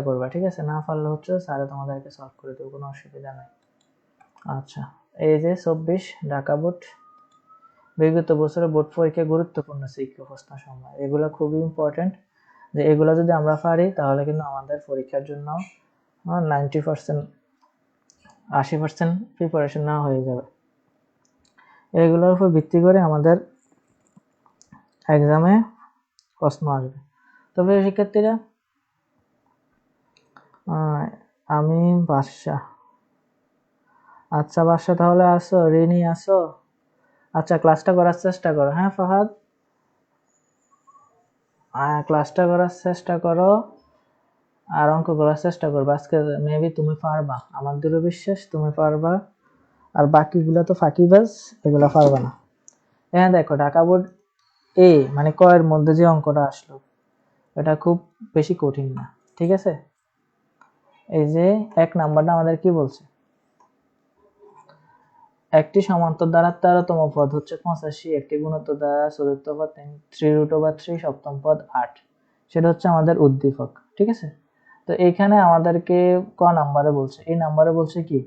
করবা, ঠিক আছে? না পারলে হচ্ছে স্যারে তোমাদেরকে সলভ করে দেবো, কোনো অসুবিধা নাই। আচ্ছা, এই যে 24 ঢাকা বোর্ড, বিগত বছরে বোর্ড পরীক্ষায় গুরুত্বপূর্ণ সিকিউ প্রশ্ন সমূহ, এগুলো খুবই ইম্পর্টেন্ট। যে এগুলো যদি আমরা পারি তাহলে কিন্তু আমাদের পরীক্ষার জন্য 90% 80% প্রিপারেশন নেওয়া হয়ে যাবে। এগুলোর উপর ভিত্তি করে আমাদের এক্সামে প্রশ্ন আসবে। তবে শিক্ষার্থীরা, আমি বাদশা। আচ্ছা বাদশা, তাহলে আসো, রিনি আসো। আচ্ছা, ক্লাসটা করার চেষ্টা করো। হ্যাঁ ফাহাদ, ক্লাসটা করার চেষ্টা করো আর অঙ্ক করার চেষ্টা করবে। আজকে মেবি তুমি পারবা, আমার দৃঢ় বিশ্বাস তুমি পারবা। আর বাকিগুলো তো ফাঁকিবাজ, এগুলো পারবা না। হ্যাঁ দেখো, ঢাকা বোর্ড এ মানে ক এর মধ্যে যে অঙ্কটা আসলো এটা খুব বেশি কঠিন না, ঠিক আছে? এই যে 1 নাম্বারটা আমাদের কি বলছে, একটি সমান্তর দ্বারা 13তম পদ হচ্ছে 85, একটি গুণোত্তর দ্বারা চতুর্থ পদ 3√3, সপ্তম পদ 8, সেটা হচ্ছে আমাদের উদ্দীপক, ঠিক আছে? তো এইখানে আমাদেরকে ক নাম্বারে বলছে, এই নাম্বারে বলছে কি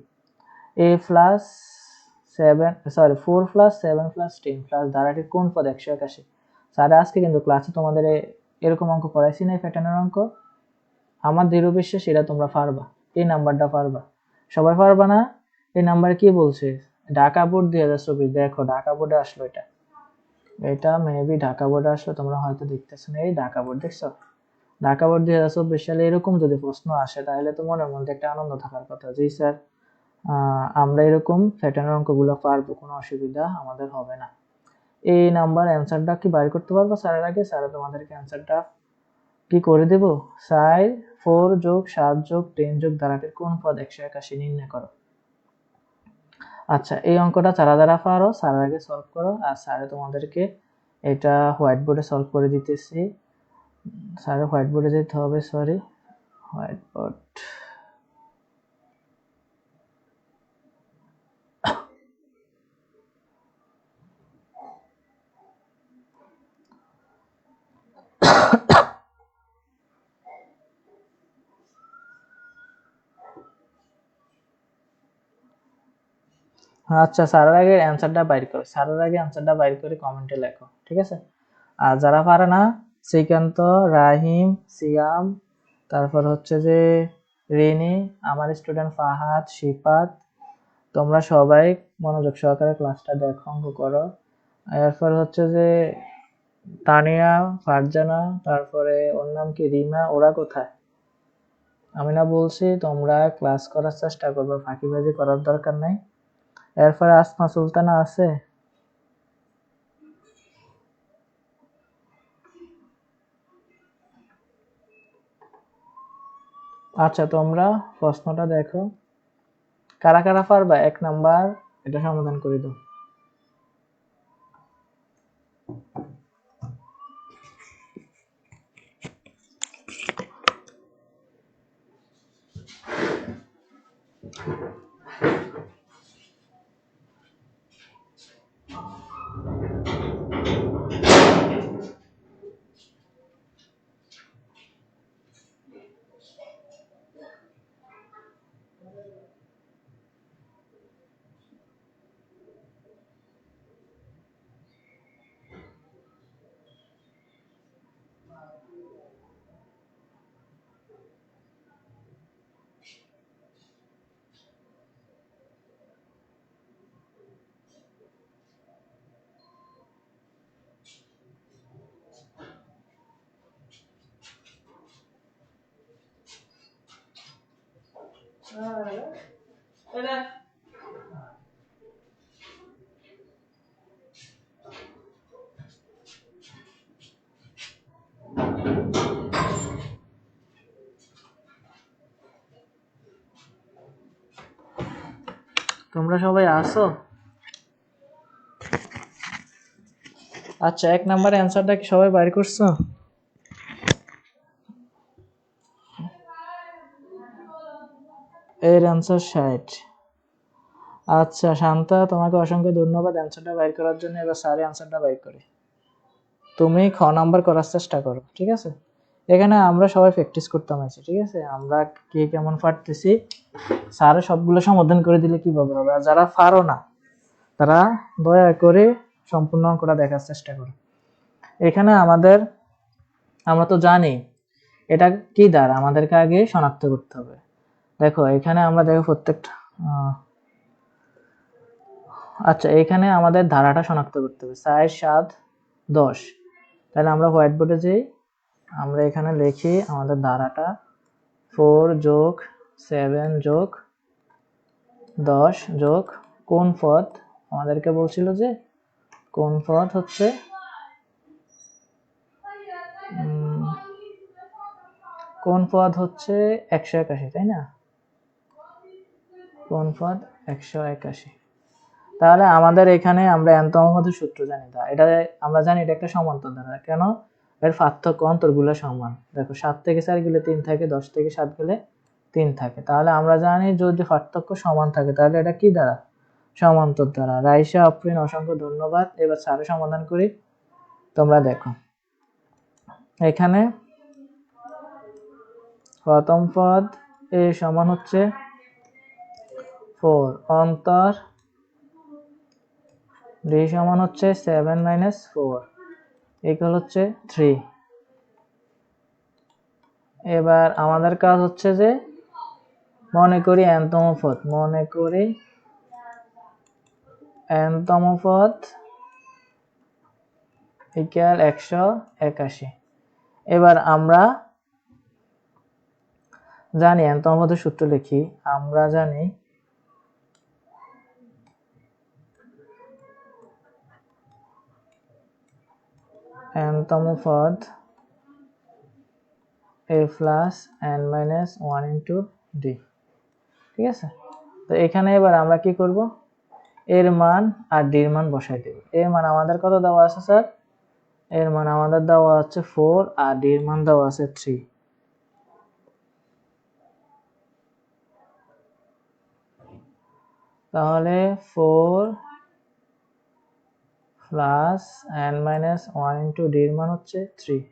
a plus 4 plus 7 plus 10 plus ধারাটির কোন পদ 181। স্যার আজকে কিন্তু ক্লাসে তোমাদের এরকম অঙ্ক করাইছি না, প্যাটার্নের অঙ্ক। আমার দৃঢ় বিশ্বাস এটা তোমরা পারবা, এই নাম্বারটা পারবা। সবাই পারবা না? এই নাম্বার কি বলছে, ঢাকা বোর্ড 2024। দেখো ঢাকা বোর্ডে আসলো, এটা মেবি ঢাকা বোর্ডে আসলো, তোমরা হয়তো দেখতেছো না। এই ঢাকা বোর্ড দেখছো, ঢাকা বোর্ড 2024 সালে এরকম যদি প্রশ্ন আসে তাহলে তো মনের মধ্যে একটা আনন্দ থাকার কথা, জি স্যার আমরা এরকম প্যাটার্নের অঙ্কগুলো পারবো, কোনো অসুবিধা আমাদের হবে না। এই নাম্বার অ্যান্সারটা কি বাইর করতে পারবো স্যারের আগে? স্যার তোমাদেরকে অ্যান্সারটা কি করে দেব, 4 যোগ 7 যোগ 10 যোগ ধারাটির কোন পদ 181 নির্ণয় করো। আচ্ছা, এই অঙ্কটা যারা যারা পারো স্যারের আগে সলভ করো, আর স্যারে তোমাদেরকে এটা হোয়াইট বোর্ডে সলভ করে দিতেছি। স্যারে হোয়াইট বোর্ডে যেতে হবে, সরি, হোয়াইট বোর্ড। আচ্ছা, স্যারের আগে অ্যান্সারটা বাইর করো, স্যারের আগে অ্যান্সারটা বাইর করে কমেন্টে লেখো, ঠিক আছে? আর যারা পারে না, শ্রীকান্ত, রাহিম, সিয়াম, তারপর হচ্ছে যে রেনি, আমার স্টুডেন্ট ফাহাদ, শিফাত, তোমরা সবাই মনোযোগ সহকারে ক্লাসটা দেখো, অঙ্ক করো। এরপর হচ্ছে যে তানিয়া, ফারজানা, তারপরে ওর নাম কি, রিমা, ওরা কোথায়? আমি না বলছি তোমরা ক্লাস করার চেষ্টা করবে, ফাঁকিবাজি করার দরকার নাই। এরপরে আসমা সুলতানা আছে? আচ্ছা, তোমরা প্রশ্নটা দেখো, কারা কারা পারবা 1 নাম্বার এটা সমাধান করে দাও। তোমরা সবাই আসো? আচ্ছা, 1 নাম্বারের অ্যান্সারটা কি সবাই বাইর করছো? এর অ্যান্সার 60। আচ্ছা শান্তা, তোমাকে অসংখ্য ধন্যবাদ অ্যান্সারটা বাইর করার জন্য। এবার স্যার অ্যান্সারটা বাইর করে তুমি খ নাম্বার করার চেষ্টা করো, ঠিক আছে? এখানে আমরা সবাই প্র্যাকটিস করতাম আছে, ঠিক আছে? আমরা কে কেমন পারতেছি স্যার সবগুলো সমাধান করে দিলে কিভাবে হবে, আর যারা পারো না তারা দয়া করে সম্পূর্ণ অঙ্কটা দেখার চেষ্টা করো। এখানে আমরা তো জানি এটা কি দ্বারা, আমাদেরকে আগে শনাক্ত করতে হবে। দেখো এখানে আমরা দেখো প্রত্যেকটা আচ্ছা, এখানে আমাদের ধারাটা শনাক্ত করতে হবে 4 7 10। তাহলে আমরা হোয়াইট বোর্ডে যাই, আমরা এখানে লিখি আমাদের ধারাটা 4 যোগ 7 যোগ 10 যোগ কোন পদ, আমাদেরকে বলছিল যে কোন পদ হচ্ছে কোন পদ হচ্ছে 181, তাই না? কোন পদ 181। তাহলে আমাদের এখানে আমরা n-তম পদের সূত্র জানি, এটা আমরা জানি এটা একটা সমান্তর ধারা। কেন? এর পার্থক্য অন্তরগুলো সমান। দেখো 7 থেকে 4 গেলে 3 থাকে, 10 থেকে 7 গেলে 3 থাকে। তাহলে আমরা জানি যদি পার্থক্য সমান থাকে তাহলে এটা কি দ্বারা? সমান্তর দ্বারা। রাইসা আফরিন অসংখ্য ধন্যবাদ। এবার স্যারের সমাধান করি, তোমরা দেখো। এখানে প্রথম পদ এ সমান হচ্ছে 4, অন্তর d সমান হচ্ছে 7 - 4 ইকুয়াল হচ্ছে 3। এবার আমাদের কাজ হচ্ছে যে মনে করি n-তম পদ, ইকুয়াল 181। এবার আমরা জানি n-তম পদের সূত্র লিখি, আমরা জানি n-তম পদ a plus n minus 1 into d, ঠিক আছে? তো এখানে এবার আমরা কি করব, এর মান আর d এর মান বসাই দেব। এর মান আমাদের কত দেওয়া আছে স্যার? এর মান আমাদের দেওয়া আছে 4 আর d এর মান দেওয়া আছে 3। তাহলে 4 plus n minus 1 into d এর মান হচ্ছে 3।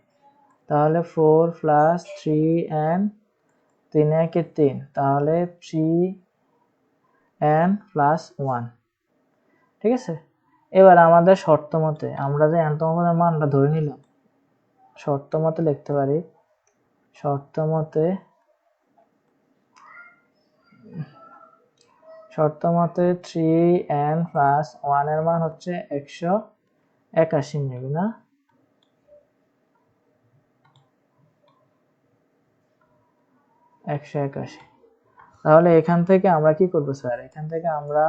তাহলে 4 প্লাস 3n, 3 একে 3, তাহলে 3n প্লাস 1, ঠিক আছে? এবার আমাদের শর্ত মতে আমরা যে n-তম পদের মানটা ধরে নিলাম, শর্ত মতে লিখতে পারি, শর্ত মতে 3n প্লাস 1 এর মান হচ্ছে 181 নেবে না? তাহলে এখান থেকে আমরা কি করব স্যার? এখান থেকে আমরা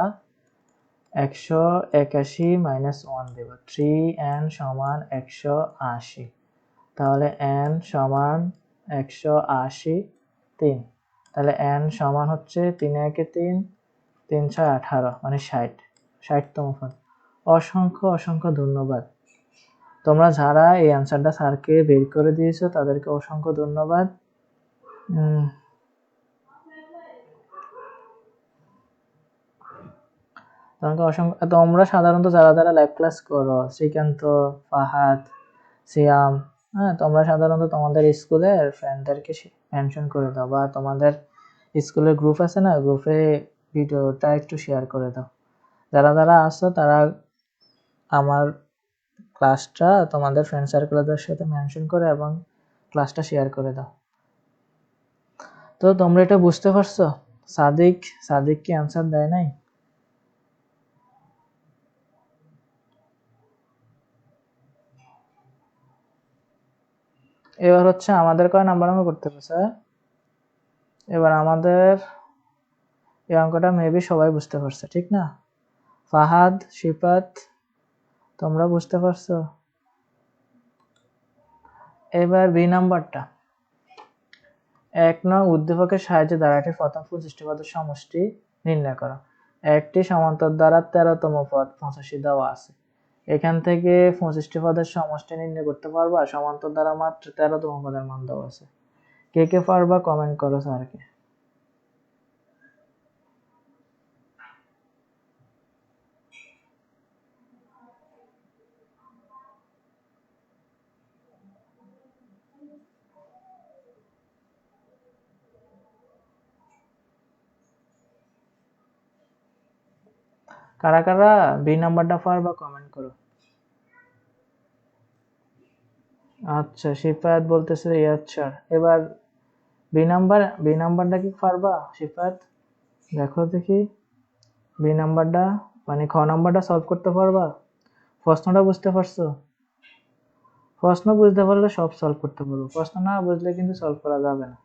181 মাইনাস 1 দেব। 3n সমান 180। তাহলে n সমান 180 3। তাহলে n সমান হচ্ছে 3 একে 3, 3 6 18 মানে 60তম পদ। অসংখ্য ধন্যবাদ। তোমরা যারা এই অ্যান্সারটা স্যারকে বের করে দিয়েছো তাদেরকে অসংখ্য ধন্যবাদ। তোমাকে অসংখ্য। তোমরা সাধারণত যারা লাইভ ক্লাস করো, শ্রীকান্ত, ফাহাদ, সিয়াম, হ্যাঁ, তোমরা সাধারণত তোমাদের স্কুলের ফ্রেন্ডদেরকে মেনশন করে দাও, বা তোমাদের স্কুলের গ্রুপ আছে না, গ্রুপে ভিডিওটা একটু শেয়ার করে দাও। যারা আসছো তারা আমার ক্লাসটা তোমাদের ফ্রেন্ড সার্কেলদের সাথে মেনশন করে এবং ক্লাসটা শেয়ার করে দাও। তো তোমরা এটা বুঝতে পারছো? সাদিক কি অ্যান্সার দেয় নাই? এবার হচ্ছে আমাদের কয় নাম্বার অঙ্ক করতে হবে স্যার? এবার আমাদের এই অঙ্কটা মেবি সবাই বুঝতে পারছে, ঠিক না? ফাহাদ, শিপাত, তোমরা বুঝতে পারছো? এবার বি নাম্বারটা, 1 নং উদ্দীপকের সাহায্যে ধারাটির প্রথম 25টি পদের সমষ্টি নির্ণয় করো। একটি সমান্তর দ্বারা 13তম পদ 85 দেওয়া আছে। এখান থেকে 25টি পদের সমষ্টি নির্ণয় করতে পারবা? সমান্তর দ্বারা মাত্র 13তম পদের মান দেওয়া আছে। কে পারবা কমেন্ট করো স্যারকে। কারা কারা বি নাম্বারটা পারবা কমেন্ট করো। আচ্ছা শিফাত বলতেছে ইয়াদ স্যার। এবার বি নাম্বারটা কি পারবা শিফাত? দেখো দেখি বি নাম্বারটা মানে খ নাম্বারটা সলভ করতে পারবা? প্রশ্নটা বুঝতে পারছো? প্রশ্ন বুঝতে পারলে সব সলভ করতে পারবো, প্রশ্ন না বুঝলে কিন্তু সলভ করা যাবে না।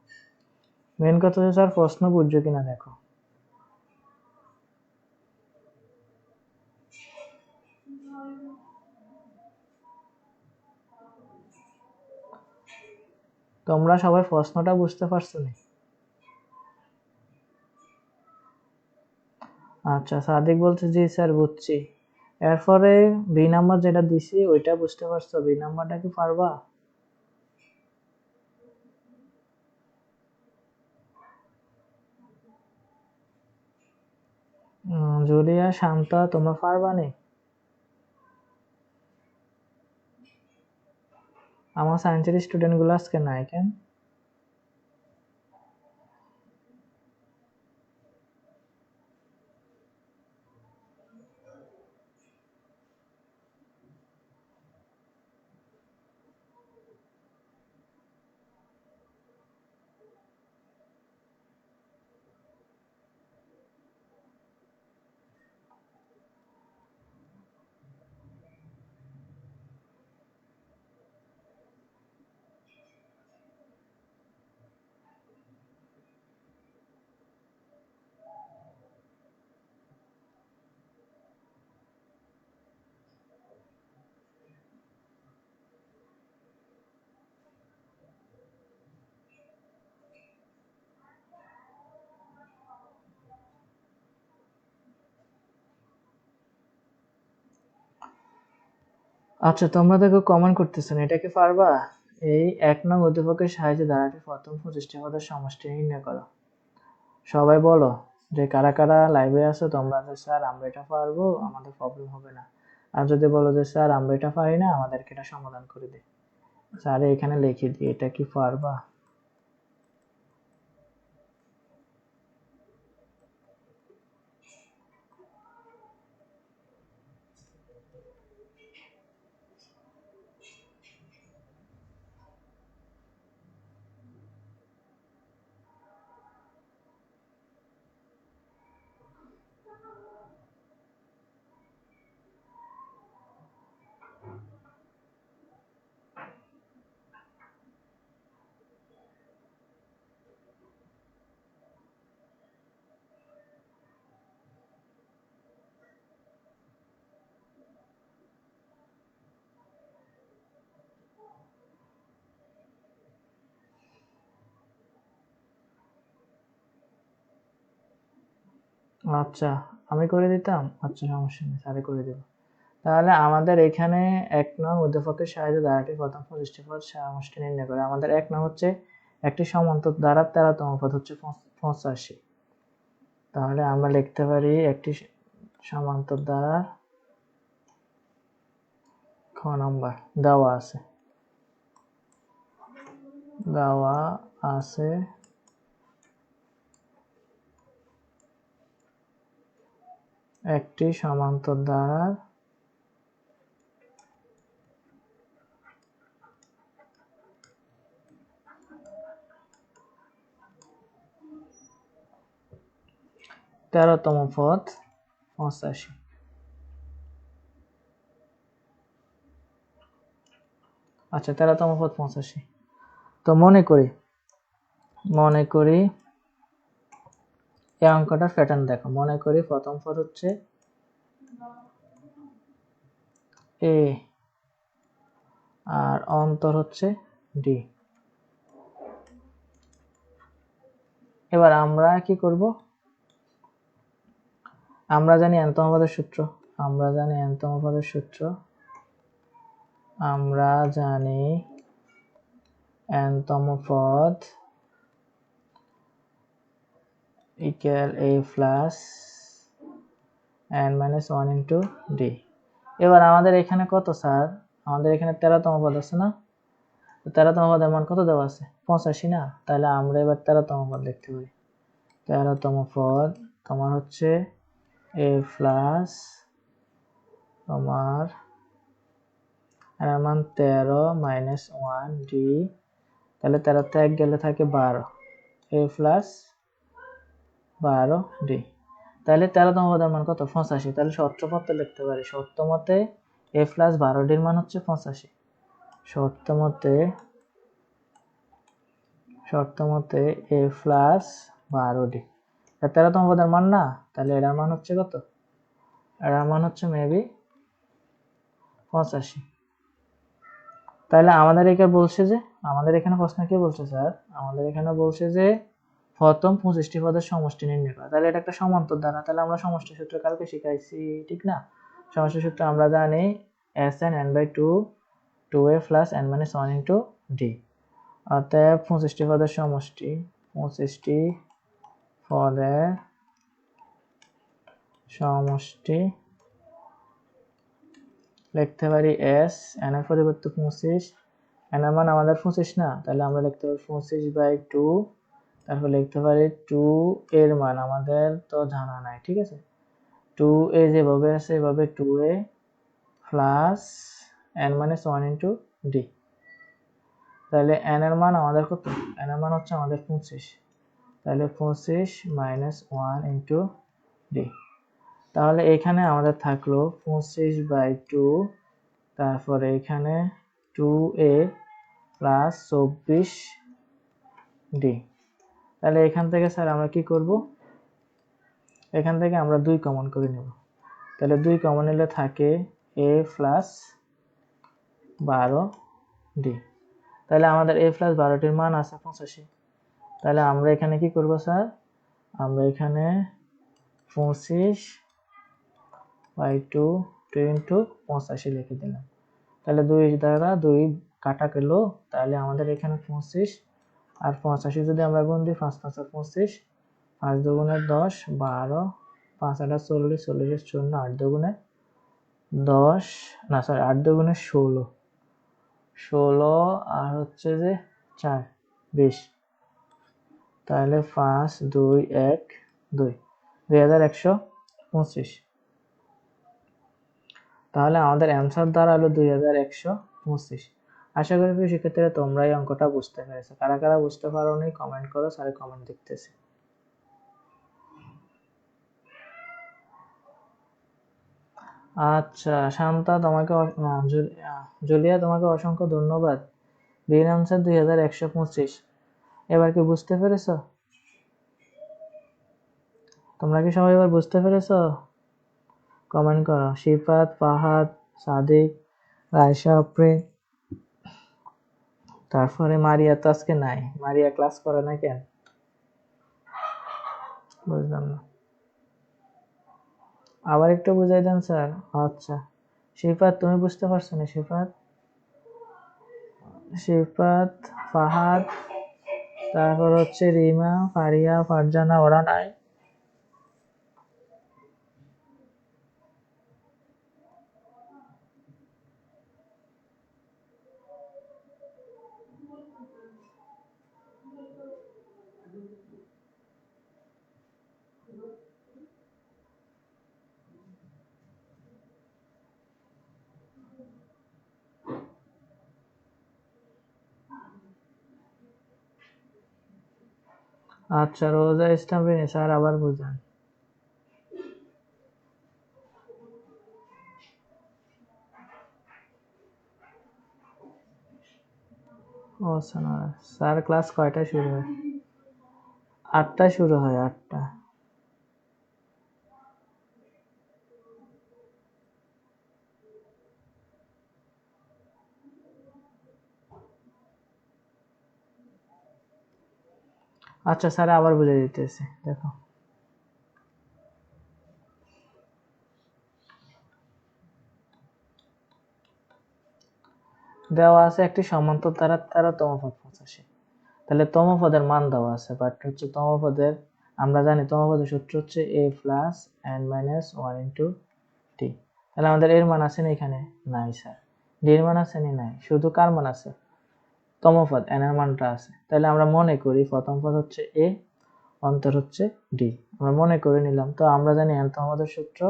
মেন কথা হচ্ছে স্যার প্রশ্ন বুঝছো কিনা দেখো। তোমরা সবাই প্রশ্নটা বুঝতে পারছো নি? আচ্ছা সাদিক বলছে জি স্যার বুঝছি। এরপরে বি নাম্বার যেটা দিছি ওইটা বুঝতে পারছো? বি নাম্বারটা কি পারবা? জুলিয়া শান্তা তোমরা পারবা নি? আমার সায়েন্সের স্টুডেন্ট গুলো আজকে নাই কেন? আচ্ছা তোমরা দেখো কমেন্ট করতেছেন, এটা কি পারবা? এই ১ নং উদ্দীপকের সাহায্যে ধারাটি প্রথম ২৫টি পদের সমষ্টি নির্ণয় করো। সবাই বলো যে কারা কারা লাইভে আছো তোমরা, যে স্যার আমরা এটা পারবো, আমাদের প্রবলেম হবে না। আর যদি বলো যে স্যার আমরা এটা পারি না, আমাদেরকে এটা সমাধান করে দিই, স্যার এখানে লিখে দিই এটা কি পারবা? আচ্ছা আমি করে দিতাম, আচ্ছা সমস্যা নেই, স্যারে করে দেবো। তাহলে আমাদের এখানে ১ নং উদ্দীপকের সাহায্যে ধারাটি প্রথম ২৫টি পদ সমষ্টি নির্ণয় করে। আমাদের ১ নং হচ্ছে একটি সমান্তর ধারার ১৩তম পদ হচ্ছে ৮৫। তাহলে আমরা লিখতে পারি একটি সমান্তর ধারার খ নাম্বার দেওয়া আছে একটি সমান্তর ধারার ১৩তম পদ ৮৫। আচ্ছা ১৩তম পদ ৮৫। তো মনে করি এই অঙ্কটার প্যাটার্ন দেখো। মনে করি প্রথম পদ হচ্ছে এ আর অন্তর হচ্ছে ডি। এবার আমরা কি করব? আমরা জানি n-তম পদের সূত্র, আমরা জানি n-তম পদের সূত্র, আমরা জানি n-তম পদ equal a plus n minus 1 into D. এবার আমাদের এখানে কত স্যার? আমাদের এখানে ১৩তম পদ আছে না? ১৩তম পদের মান কত দেওয়া আছে? ৮৫ না? তাহলে আমরা এবার ১৩তম পদ লিখতে পারি। ১৩তম পদ তোমার হচ্ছে এ প্লাস তোমার এর মান 13 মাইনাস 1 ডি, তাহলে 13 তে 1 গেলে থাকে 12, এ প্লাস 12 ডি। তাহলে 13তম পদের মান কত? 85। তাহলে শর্ত মতে লিখতে পারি, শর্ত মতে এ প্লাস 12 ডির মান হচ্ছে 85। শর্ত মতে এ প্লাস 12 ডি 13তম পদের মান না, তাহলে এর মান হচ্ছে কত? এর মান হচ্ছে মেবি 85। তাহলে আমাদের এখানে বলছে যে, আমাদের এখানে প্রশ্ন কি বলছে স্যার? আমাদের এখানে বলছে যে প্রথম 25টি পদের সমষ্টি নির্ণয় করা। তাহলে এটা একটা সমান্তর দ্বারা, তাহলে আমরা সমষ্টি সূত্র কালকে শিখাইছি, ঠিক না? সমষ্টি সূত্র আমরা জানি Sn n/2 2a plus n minus 1 into d। অতএব 25টি পদের সমষ্টি, 25টি পদের সমষ্টি লিখতে পারি s, n এর পরিবর্তে 25, n এর মান আমাদের 25 না, তাহলে আমরা লিখতে পারি 25/2, তারপর লিখতে পারি 2 এর মান আমাদের তো জানা নাই, ঠিক আছে? 2a যেভাবে আছে এভাবে 2a plus n minus 1 into d। তাহলে n এর মান আমাদের কত? n এর মান হচ্ছে আমাদের 25, তাহলে 25 minus 1 into d। তাহলে এখানে আমাদের থাকলো 25/2, তারপরে এখানে 2a প্লাস 24d। তাহলে এখান থেকে স্যার আমরা কি করব? এখান থেকে আমরা 2 কমন করে নেব। তাহলে 2 কমন নিলে থাকে a প্লাস 12d। তাহলে আমাদের a প্লাস 12টির মান আছে 85। তাহলে আমরা এখানে কি করব স্যার? আমরা এখানে 25/2 into 85 লিখে দিলাম। তাহলে 2 দ্বারা 2 কাটা গেল, তাহলে আমাদের এখানে 25 আর 85 যদি আমরা গুণ দিই, 5 5 25, 5 দুগুণে 10, 12, 5 8 40, 40 শূন্য, 8 দুগুণে 10, না সরি 8 দুগুণে 16, 16 আর হচ্ছে যে 4 20, তাহলে 5 2 1 2, 2125। তাহলে আমাদের অ্যান্সার দাঁড়ালো 2125। আশা করি প্রিয় শিক্ষার্থীরা তোমরা এই অঙ্কটা বুঝতে পেরেছো। কারা কারা বুঝতে পারোনি কমেন্ট করো, স্যারের কমেন্ট দেখতেছি। আচ্ছা শান্তা তোমাকে জুলিয়া তোমাকে অসংখ্য ধন্যবাদ। বিয়ের আনসার 2125। এবার কি বুঝতে পেরেছো? তোমরা কি সবাই এবার বুঝতে পেরেছো? কমেন্ট করো। শিফাত, ফাহাদ, সাদিক, রায়শা আফরিন, তারপরে মারিয়া তো আজকে নাই, মারিয়া ক্লাস করে না কেন? বুঝলাম না, আবার একটু বুঝাই দেন স্যার। আচ্ছা শিফাত তুমি বুঝতে পারছো না? শিফাত, ফাহাদ, তারপর হচ্ছে রিমা, ফারিয়া, ফারজানা, ওরা নাই। আচ্ছা রোজা ইসলাম রিনি স্যার আবার বুঝান। ও স্যার ক্লাস কয়টায় শুরু হয়? 8টায় শুরু হয়, 8টা। আচ্ছা স্যার আবার বুঝে দিতেছি, দেখো দেওয়া আছে একটি সমান্তর দ্বারা 13তম পদ 85। তাহলে তম পদের মান দেওয়া আছে, বাট হচ্ছে তম পদের আমরা জানি তম পদের সূত্র হচ্ছে a plus n minus 1 into T. তাহলে আমাদের এর মান আছে না এখানে? নাই স্যার। ডি এর মান আছে না? নাই। শুধু কার মান আছে? তম পদ n এর মানটা আছে। তাহলে আমরা মনে করি প্রথম পদ হচ্ছে a, অন্তর হচ্ছে ডি, আমরা মনে করে নিলাম। তো আমরা জানি nতম পদের সূত্র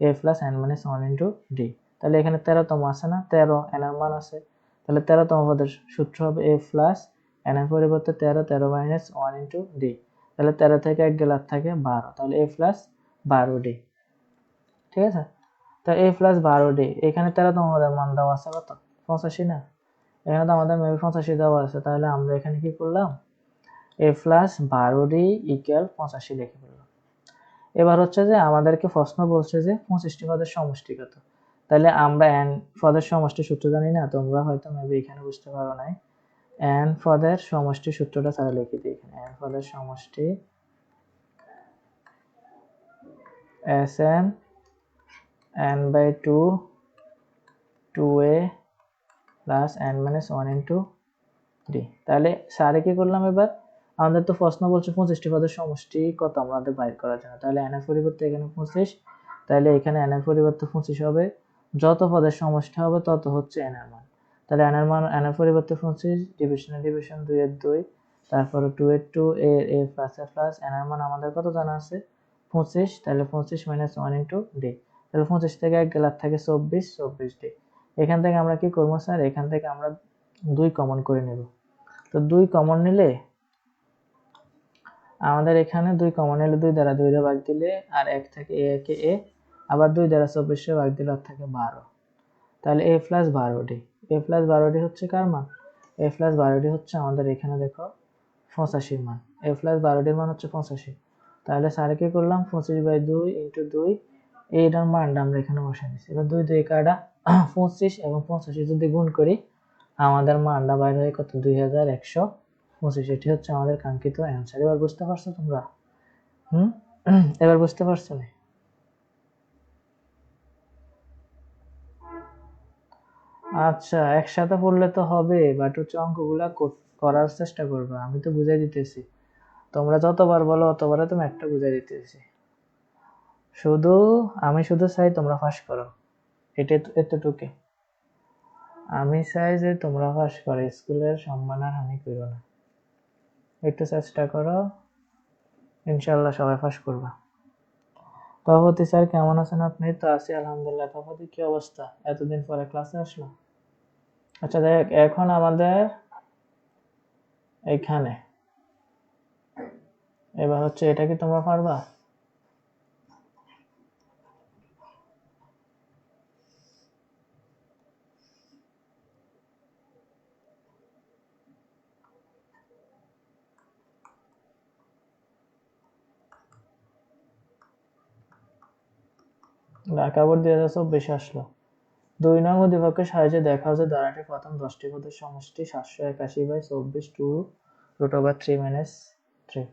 a plus n minus 1 into D. তাহলে এখানে 13তম আছে না, 13 n এর মান আছে, তাহলে 13তম পদের সূত্র হবে a প্লাস n এর পরিবর্তে 13, 13 মাইনাস 1 ইন্টু ডি। তাহলে 13 থেকে 1 গেলে থাকে 12, তাহলে a প্লাস 12d। ঠিক আছে, তো a প্লাস 12d, এখানে 13তম পদের মান দেওয়া আছে কত, 85 না, এখানে তো আমাদের মেবি 85 দেওয়া আছে, তাহলে আমরা এখানে কি করলাম, a প্লাস 12d ইকুয়াল 85 লিখে ফেললাম। এবার হচ্ছে যে আমাদেরকে প্রশ্ন বলছে যে 25টি পদের সমষ্টি কত, তাহলে আমরা n পদের সমষ্টি সূত্র জানি না, তোমরা হয়তো মেবি এখানে বুঝতে পারো নাই। n পদের সমষ্টি সূত্রটা ছাড়া লিখে দিই এখানে, n পদের সমষ্টি Sn n by 2 2a plus n minus 1 into d। তাহলে সারে কি করলাম, এবার আমাদের তো প্রশ্ন বলছে 25টি পদের সমষ্টি কত আমাদের বাইর করার জন্য, তাহলে n এর পরিবর্তে এখানে 25, তাহলে এখানে n এর পরিবর্তে 25 হবে, যত পদের সমষ্টি হবে তত হচ্ছে n এর মান। তাহলে n এর মান, n এর পরিবর্তে 25, ডিভিশনে ডিভিশন 2 এর 2, তারপরে 2 এর 2, a এর প্লাস এর প্লাস, n এর মান আমাদের কত জানা আছে 25, তাহলে 25 মাইনাস 1 ইন্টু ডি। তাহলে 25 থেকে 1 গেলে থাকে 24, 24d। এখান থেকে আমরা কি করবো স্যার, এখান থেকে আমরা 2 কমন করে নেব। তো 2 কমন নিলে আমাদের এখানে 2 কমন নিলে 2 দ্বারা 2 রে ভাগ দিলে আর 1 থাকে a কে a, আবার 2 দ্বারা 24 রে ভাগ দিলে আর থাকে 12, তাহলে a plus 12d। a plus 12d হচ্ছে কার মান, a প্লাস 12d হচ্ছে আমাদের এখানে দেখো 85 মান, a প্লাস 12d এর মান হচ্ছে 85। তাহলে স্যার কি করলাম, 25/2 ইন্টু 2, এইটার মানটা আমরা এখানে বসাই দিচ্ছি। এবার 2 2 কাটা 25 এবং 85 যদি গুণ করি আমাদের মানটা বাইর হয় কত, 2125। এটি হচ্ছে আমাদের কাঙ্ক্ষিত অ্যান্সার। এবার বুঝতে পারছো তোমরা? এবার বুঝতে পারছো না? আচ্ছা, একসাথে পড়লে তো হবে, বাট হচ্ছে অঙ্কগুলা করার চেষ্টা করবে, আমি তো বুঝাই দিতেছি, তোমরা যতবার বলো অতবারে তুমি একটা বুঝাই দিতেছি। আমি শুধু চাই তোমরা পাস করো, এটা এতটুকু আমি চাই যে তোমরা পাস করো, স্কুলের সম্মান আর হানি করো না, একটু চেষ্টা করো, ইনশাল্লাহ সবাই পাস করবা। তপতি স্যার কেমন আছেন আপনি? তো আছি আলহামদুলিল্লাহ। তপতি কি অবস্থা, এতদিন পরে ক্লাসে আসলো? আচ্ছা দেখ, এখন আমাদের এইখানে এবার হচ্ছে এটা কি তোমরা পারবা? ঢাকা বোর্ড 2024 আসলো। 2 নং উদ্দীপকের সাহায্যে দেখা যায় ধারাটির প্রথম 10টি পদের সমষ্টি 781/24 2√3 - 3।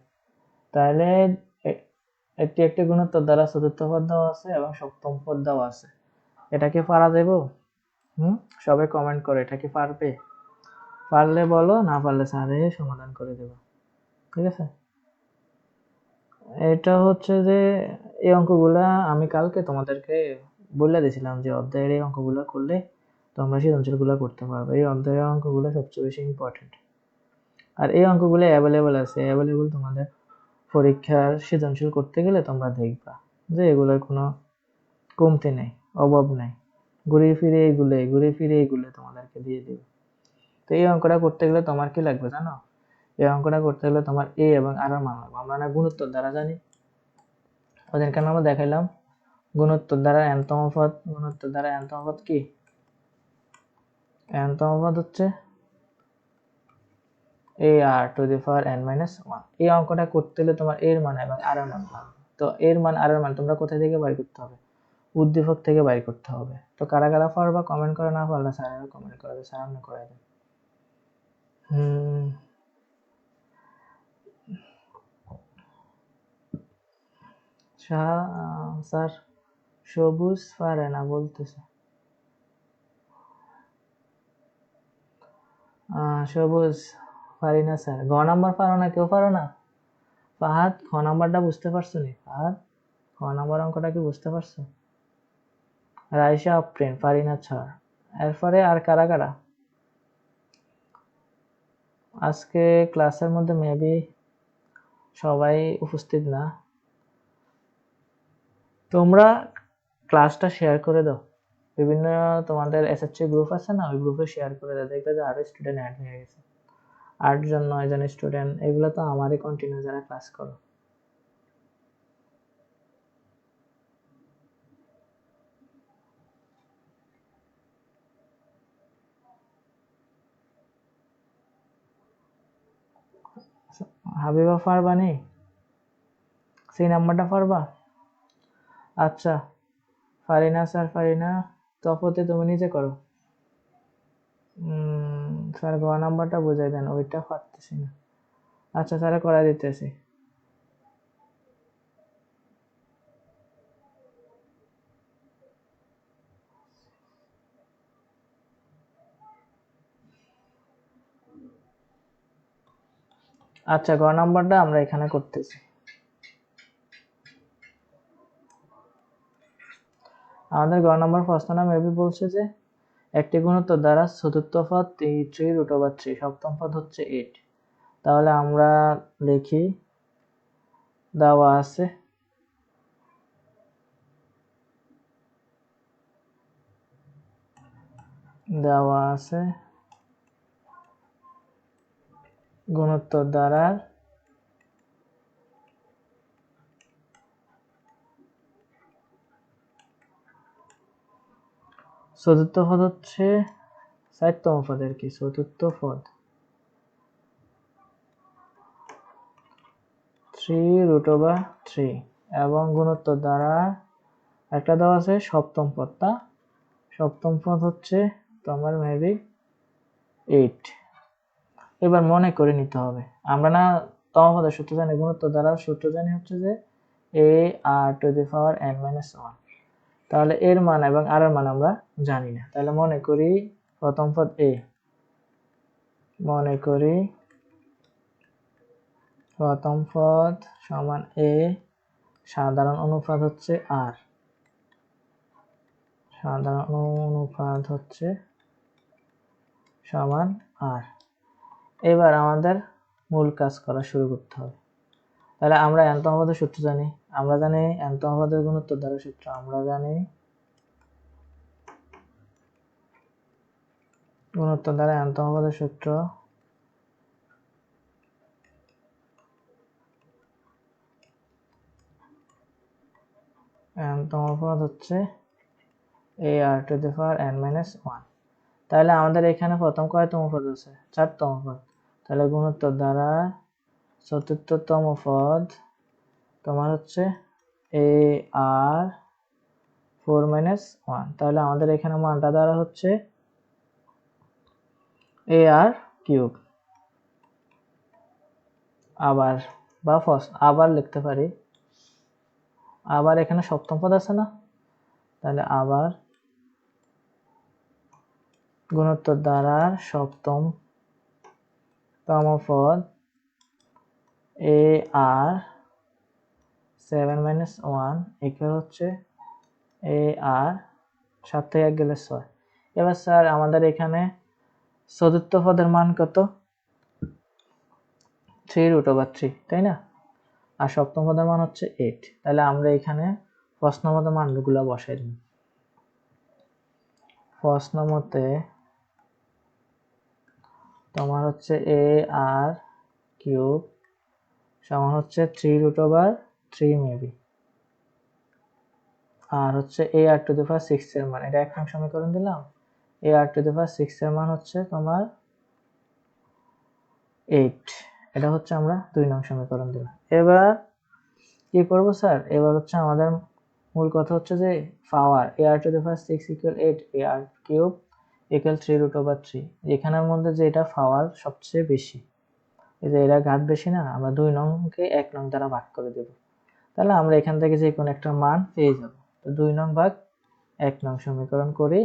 তাহলে একটি একটি গুণোত্তর দ্বারা চতুর্থ পদ দেওয়া আছে এবং সপ্তম পদ দেওয়া আছে, এটা কি পারা যাবে? সবাই কমেন্ট করে, এটা কি পারবে? পারলে বলো, না পারলে স্যারে সমাধান করে দেবো, ঠিক আছে? এটা হচ্ছে যে এই অঙ্কগুলা আমি কালকে তোমাদেরকে বলে দিয়েছিলাম যে অধ্যায়ের এই অঙ্কগুলো করলে তোমরা সৃজনশীলগুলো করতে পারবে। এই অধ্যায়ের অঙ্কগুলো সবচেয়ে বেশি ইম্পর্টেন্ট, আর এই অঙ্কগুলো অ্যাভেলেবল আছে, অ্যাভেলেবল তোমাদের পরীক্ষার সৃজনশীল করতে গেলে তোমরা দেখবা যে এগুলোর কোনো কমতি নেই, অভাব নেই, ঘুরে ফিরে এগুলো তোমাদেরকে দিয়ে দেবে। তো এই অঙ্কটা করতে গেলে তোমার কি লাগবে জানো, এই অঙ্কটা করতে গেলে তোমার এ এবং আর এর মান লাগবে। আমরা না গুণোত্তর দ্বারা জানি, ওদেরকে আমরা দেখাইলাম গুণোত্তর দ্বারা nতম পদ, গুণোত্তর দ্বারা nতম পদ কি, nতম পদ হচ্ছে ar⁴n-1। এই অঙ্কটা করতে হলে তোমার এর মান এবং আর এর মান লাগবে। তো এর মান আর এর মান তোমরা কোথা থেকে বাইর করতে হবে, উদ্দীপক থেকে বাইর করতে হবে। তো কারা কারা পারবা কমেন্ট করে, না পারলে স্যারেরা কমেন্ট করে দেবে, স্যার আপনি করে দেন। স্যার সবুজ পারে না বলতেছে, সবুজ পারি না স্যার। ঘ নাম্বার পারো না, কেউ পারো না? ফাহাদ খ নাম্বারটা বুঝতে পারছো নি? ফাহাদ খ নাম্বার অঙ্কটা কি বুঝতে পারছো? রাইসা অপ্রিন পারি না ছাড়। এরপরে আর কারা কারা আজকে ক্লাসের মধ্যে মেবি সবাই উপস্থিত না। তোমরা ক্লাসটা শেয়ার করে দাও, বিভিন্ন তোমাদের এসএসসি গ্রুপ আছে না, ওই গ্রুপে শেয়ার করে দাও, দেখবে যে আরো স্টুডেন্ট অ্যাড হয়ে গেছে, 8 জন 9 জন স্টুডেন্ট। এগুলো তো আমারই কন্টিনিউ যারা ক্লাস করো। হাবিবা পারবানি, সেই নাম্বারটা পারবা? আচ্ছা ফারিনা স্যার, ফারিনা তফতে তুমি নিজে করো। স্যার গ নাম্বারটা বুঝাই দেন, ওইটা পারতেছি না। আচ্ছা স্যারে করাই দিতেছি। আচ্ছা গ নাম্বারটা আমরা এখানে করতেছি। আমাদের গ নাম্বার প্রশ্ন নাম এবি বলছে যে একটি গুণোত্তর দ্বারা চতুর্থ পদ 3√3, সপ্তম পদ হচ্ছে 8। তাহলে আমরা লিখি, দেওয়া আছে গুণোত্তর দ্বারা চতুর্থ পদ হচ্ছে 4তম পদ আর কি, চতুর্থ পদ 3√3 এবং গুণোত্তর দ্বারা একটা দেওয়া আছে সপ্তম পদটা, সপ্তম পদ হচ্ছে তোমার মেবি 8। এবার মনে করে নিতে হবে, আমরা না তম পদের সূত্র জানি, গুণোত্তর দ্বারা সূত্র জানি হচ্ছে যে ar⁻n-1। তাহলে এর মান এবং আর এর মান আমরা জানি না, তাহলে মনে করি প্রথম পদ a, মনে করি প্রথম পদ সমান a, সাধারণ অনুপাত হচ্ছে r, সাধারণ অনুপাত হচ্ছে সমান r। এবার আমাদের মূল কাজ করা শুরু করতে হবে। তাহলে আমরা n-তম পদের সূত্র জানি, আমরা জানি n-তম পদের গুণোত্তর দ্বারা সূত্র, আমরা জানি গুণোত্তর দ্বারা n-তম পদের সূত্র n-তম পদ হচ্ছে ar⁻n-1। তাহলে আমাদের এখানে প্রথম কয়তম পদ আছে? 4তম পদ। তাহলে গুণোত্তর দ্বারা চতুর্থতম পদ তোমার হচ্ছে ar4-1। তাহলে আমাদের এখানে মানটা দ্বারা হচ্ছে ar3। আবার বা ফার্স্ট আবার লিখতে পারি, আবার এখানে সপ্তম পদ আছে না, তাহলে আবার গুণোত্তর দ্বারা সপ্তম তম পদ ar7-1 ইকুয়াল হচ্ছে ar, 7 থেকে 1 গেলে 6। এবার স্যার আমাদের এখানে চতুর্থ পদের মান কত? 3√3, তাই না? আর সপ্তম পদের মান হচ্ছে 8। তাহলে আমরা এখানে প্রশ্ন মতো মানগুলো বসাই দিই। প্রশ্ন মতে তোমার হচ্ছে ar³ সমান হচ্ছে 3√3 মেবি, আর হচ্ছে ar⁶ এর মান, এটা 1 নং সমীকরণ দিলাম। ar⁶ এর মান হচ্ছে তোমার 8, এটা হচ্ছে আমরা 2 নং সমীকরণ দিলাম। এবার কি করব স্যার? এবার হচ্ছে আমাদের মূল কথা হচ্ছে যে পাওয়ার ar⁶ ইকুয়াল 8, ar³ ইকুয়াল 3√3। এখানের মধ্যে যে এটা পাওয়ার সবচেয়ে বেশি, এই যে এরা ঘাত বেশি না, আমরা 2 নংকে 1 নং দ্বারা ভাগ করে দেব। তাহলে আমরা এখান থেকে যে কোনো একটা মান পেয়ে যাব। তো 2 নং ভাগ 1 নং সমীকরণ করি,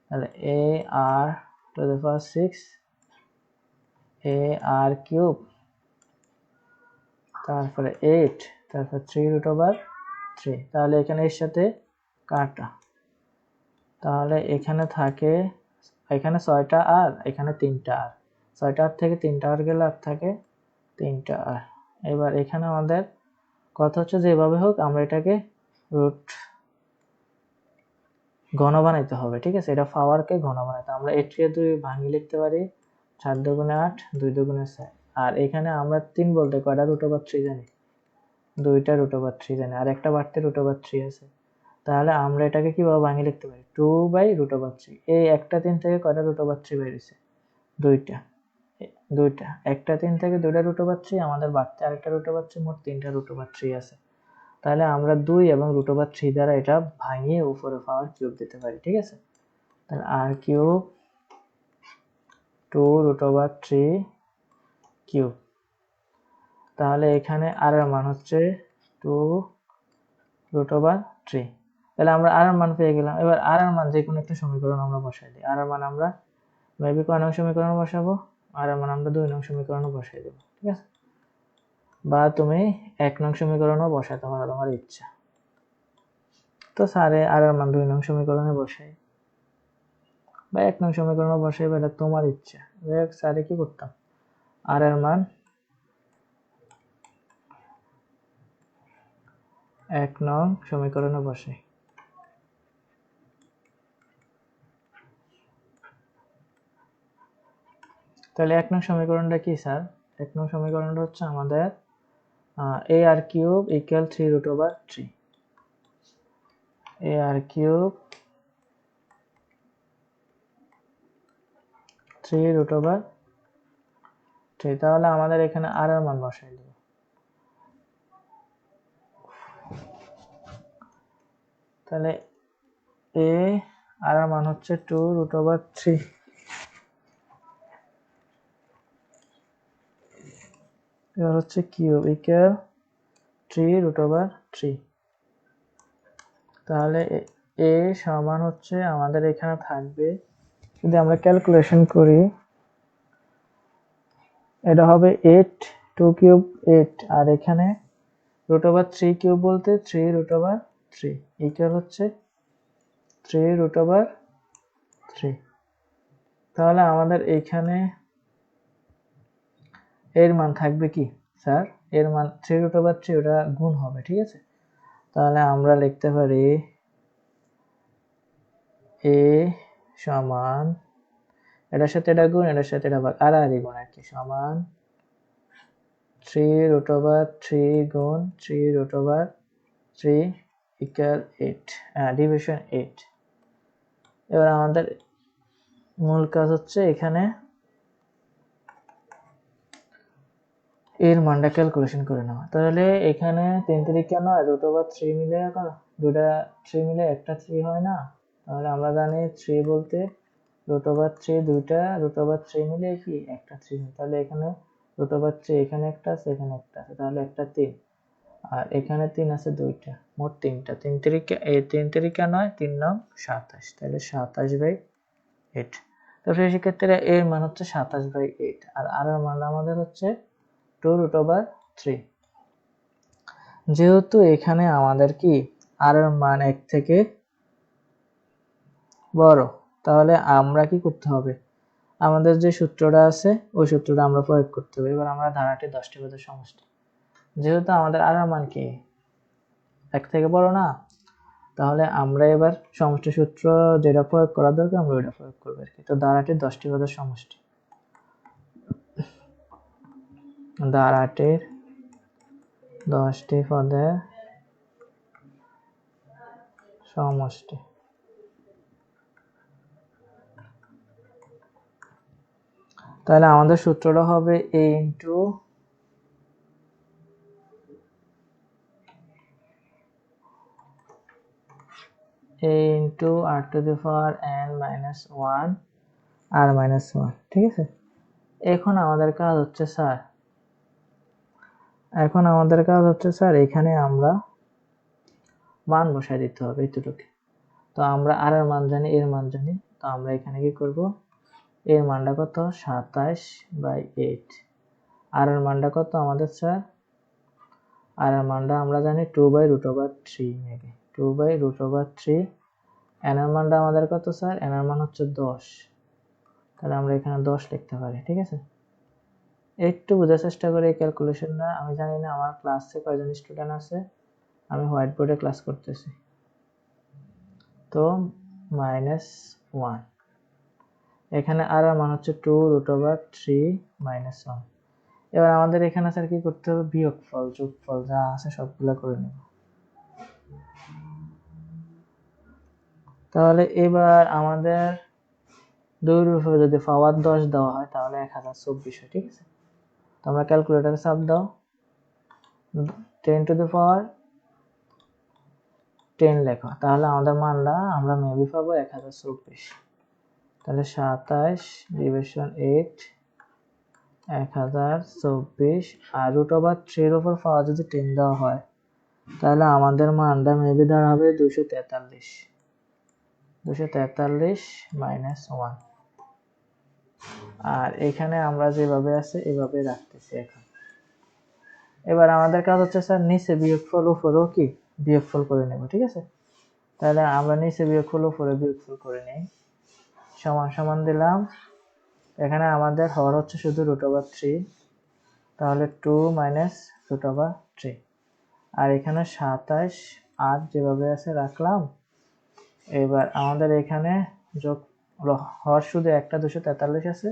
তাহলে ar⁶ ar³ তারপরে 8 তারপর 3√3। তাহলে এখানে এর সাথে কাটা, তাহলে এখানে থাকে, এখানে 6টা আর এখানে 3টা আর, 6টা আর থেকে 3টা আর গেলে আর থাকে 3টা আর। এবার এখানে আমাদের কথা হচ্ছে যেভাবে হোক আমরা এটাকে রুট ঘন বানাইতে হবে, ঠিক আছে? এটা পাওয়ারকে ঘন বানাইতে, আমরা 8 কে 2 ভাঙিয়ে লিখতে পারি 4 দুগুণে 8, 2 দুগুণে 6। আর এখানে আমরা 3 বলতে কয়টা রুট ওভার 3 জানি? 2টা রুট ওভার 3 জানি, আর একটা বাড়তে রুট ওভার 3 আছে। তাহলে আমরা এটাকে কিভাবে ভাঙিয়ে লিখতে পারি? 2 বাই রুট ওভার 3। এই একটা 3 থেকে কয়টা রুট ওভার 3 বের হইছে? 2টা। একটা 3 থেকে 2টা রুট ওভার 3, আমাদের বাড়তে আরেকটা রুট ওভার 3, মোট 3টা রুট ওভার 3 আছে। তাহলে আমরা 2 এবং রুট ওভার 3 দ্বারা এটা ভাঙিয়ে উপরে পাওয়ার কিউব দিতে পারি, ঠিক আছে? তাহলে আর কিউব 2 রুট ওভার 3 কিউব। তাহলে এখানে আর এর মান হচ্ছে 2 রুট ওভার 3। তাহলে আমরা আর এর মান পেয়ে গেলাম। এবার আর এর মান যে কোনো একটা সমীকরণ আমরা বসাই দিই। আর এর মান আমরা মেবি কয় নং সমীকরণ বসাবো? আর এর মান আমরা 2 নং সমীকরণে বসাই দেব, ঠিক আছে? বা তুমি 1 নং সমীকরণও বসাতে পারো, তোমার ইচ্ছা। তো স্যারে আর এর মান 2 নং সমীকরণে বসাই বা 1 নং সমীকরণে বসাই, এটা তোমার ইচ্ছা। দেখ স্যারে কি করতাম, আর এর মান 1 নং সমীকরণে বসাই। তাহলে 1 নং সমীকরণটা কি স্যার? 1 নং সমীকরণটা হচ্ছে আমাদের a r cube equal 3 root over 3। a r cube 3 root over 3। তাহলে আমাদের এখানে আর এর মান বসাই দেব। তাহলে a আর এর মান হচ্ছে 2 রুট ওভার 3। এবার হচ্ছে কিউব ইকুয়াল 3 রুট ওভার 3। তাহলে a সমান হচ্ছে আমাদের এখানে থাকবে, যদি আমরা ক্যালকুলেশন করি, এটা হবে 8, 2 কিউব 8, আর এখানে রুট ওভার 3 কিউব বলতে 3 রুট ওভার 3 ইকুয়াল হচ্ছে 3 রুট ওভার 3। তাহলে আমাদের এখানে এর মান থাকবে কি স্যার? এর মান 3 রুট ওভার 3, ওটা গুণ হবে, ঠিক আছে? তাহলে আমরা লিখতে পারি a সমান, এটার সাথে এটা গুণ, এটার সাথে এটা ভাগ, আর গুণ আর কি, সমান 3 রুট ওভার 3 গুণ 3 রুট ওভার 3 ইকুয়াল 8, ডিভিশন 8। এবার আমাদের মূল কাজ হচ্ছে এখানে এর মানটা ক্যালকুলেশন করে নেওয়া। তাহলে এখানে 3 3 নয়, রুট ওভার 3 মিলে দুটা 3 মিলে একটা 3 হয় না? তাহলে আমরা জানি 3 বলতে রুট ওভার 3, দুইটা রুট ওভার 3 মিলে কি একটা 3 হয়। তাহলে এখানে রুট ওভার 3 এখানে একটা আছে, এখানে একটা আছে, তাহলে একটা 3, আর এখানে 3 আছে দুইটা, মোট 3টা। 3 3 নয়, 3 নং 27। তাহলে 27/8। তো সেই ক্ষেত্রে এর মান হচ্ছে 27/8, আর এর মান আমাদের হচ্ছে 2 রুট ওভার 3। যেহেতু এখানে আমাদের কি আর এর মান 1 থেকে বড়, তাহলে আমরা কি করতে হবে, আমাদের যে সূত্রটা আছে ওই সূত্রটা আমরা প্রয়োগ করতে হবে। এবার আমরা ধারাটি 10টি পদের সমষ্টি, যেহেতু আমাদের আর এর মান কি 1 থেকে বড় না, তাহলে আমরা এবার সমষ্টি সূত্র যেটা প্রয়োগ করা দরকার আমরা ওইটা প্রয়োগ করবো আর কি। তো ধারাটির 10টি পদের সমষ্টি, ধারাটির 10টি পদের সমষ্টি। তাহলে আমাদের সূত্রটা হবে a into r to the power n minus 1 r minus 1, ঠিক আছে? এখন আমাদের কাজ হচ্ছে স্যার এখানে আমরা মান বসাই দিতে হবে এতটুকু। তো আমরা আর এর মান জানি, এর মান জানি, তো আমরা এখানে কি করব, এর মানটা কত 27/8, আর এর মানটা কত আমাদের স্যার, আর এর মানটা আমরা জানি 2/√3 মেবি 2/√3। n এর মানটা আমাদের কত স্যার, n এর মান হচ্ছে 10, তাহলে আমরা এখানে 10 লিখতে পারি, ঠিক আছে? একটু বোঝার চেষ্টা করে এই ক্যালকুলেশনটা। আমি জানি না আমার ক্লাসে কয়জন স্টুডেন্ট আছে, আমি হোয়াইট বোর্ডে ক্লাস করতেছি। তো -1, এখানে আর মান হচ্ছে 2√3 - 1। এবার আমাদের এখানে স্যার কি করতে হবে, বিয়োগফল যোগফল যা আছে সবগুলা করে নেব। তাহলে এবার আমাদের 2 এর উপরে যদি পাওয়ার 10 দেওয়া হয় তাহলে 1024 হয়, ঠিক আছে। তোমরা ক্যালকুলেটরে চাপ দাও, 10 টু দ্য পাওয়ার 10 লেখো, তাহলে আমাদের মানটা আমরা মেবি পাবো 1024। তাহলে 27/8 1024, আর √3 এর উপর পাওয়ার যদি 10 দেওয়া হয় তাহলে আমাদের মানটা মেবি দাঁড়াবে 243 -1। আর এখানে আমরা যেভাবে আছে এভাবে রাখতেছি এখন। এবার আমাদের কাজ হচ্ছে স্যার নিচে বিয়োগফল উপরেও কি বিয়োগফল করে নেব, ঠিক আছে। তাহলে আমরা নিচে বিয়োগফল উপরে বিয়োগফল করে নেই, সমান সমান দিলাম। এখানে আমাদের হর হচ্ছে শুধু √3, তাহলে 2 - √3। আর এখানে 27 8 যেভাবে আছে রাখলাম। এবার আমাদের এখানে যোগ হর শুধু একটা 243 আছে,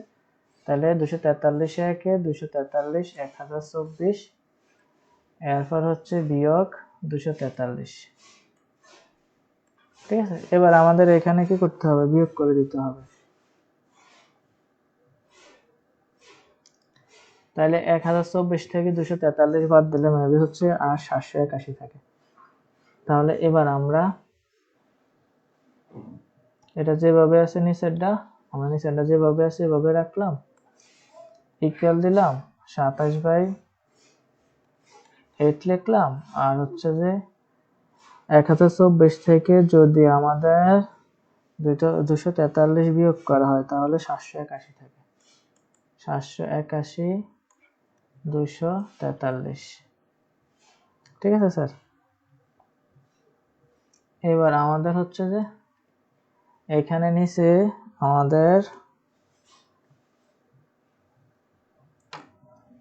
তাহলে 243 একে 243 1024, এরপর হচ্ছে বিয়োগ 243, ঠিক আছে। এবার আমাদের এখানে কি করতে হবে, বিয়োগ করে দিতে হবে। তাহলে 1024 থেকে 243 বাদ দিলে মেবি হচ্ছে আর 781 থাকে। তাহলে এবার আমরা এটা যেভাবে আছে নিচেরটা, আমরা নিচেরটা যেভাবে আছে এভাবে রাখলাম, ইকুয়াল দিলাম 27/8 লিখলাম। আর হচ্ছে যে 1024 থেকে যদি আমাদের 243 বিয়োগ করা হয় তাহলে 781 থাকে। 781 243, ঠিক আছে স্যার। এবার আমাদের হচ্ছে যে এখানে নিচে আমাদের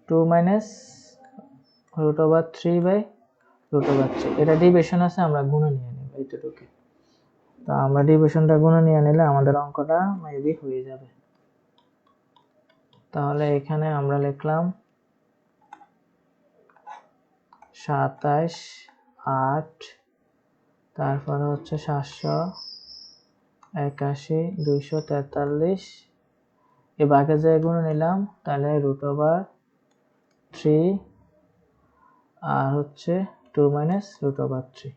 2 -√3/√3, এটা ডিভিশন আছে, আমরা গুণে নিয়ে নেব এইটুকু। তো আমরা ডিভিশনটা গুণে নিয়ে নিলে আমাদের অঙ্কটা মেবি হয়ে যাবে। তাহলে এখানে আমরা লিখলাম 27 8, তারপরে হচ্ছে 781 243, এ বাঘে যায় গুণে নিলাম, তাহলে √3 আর হচ্ছে 2 -√3।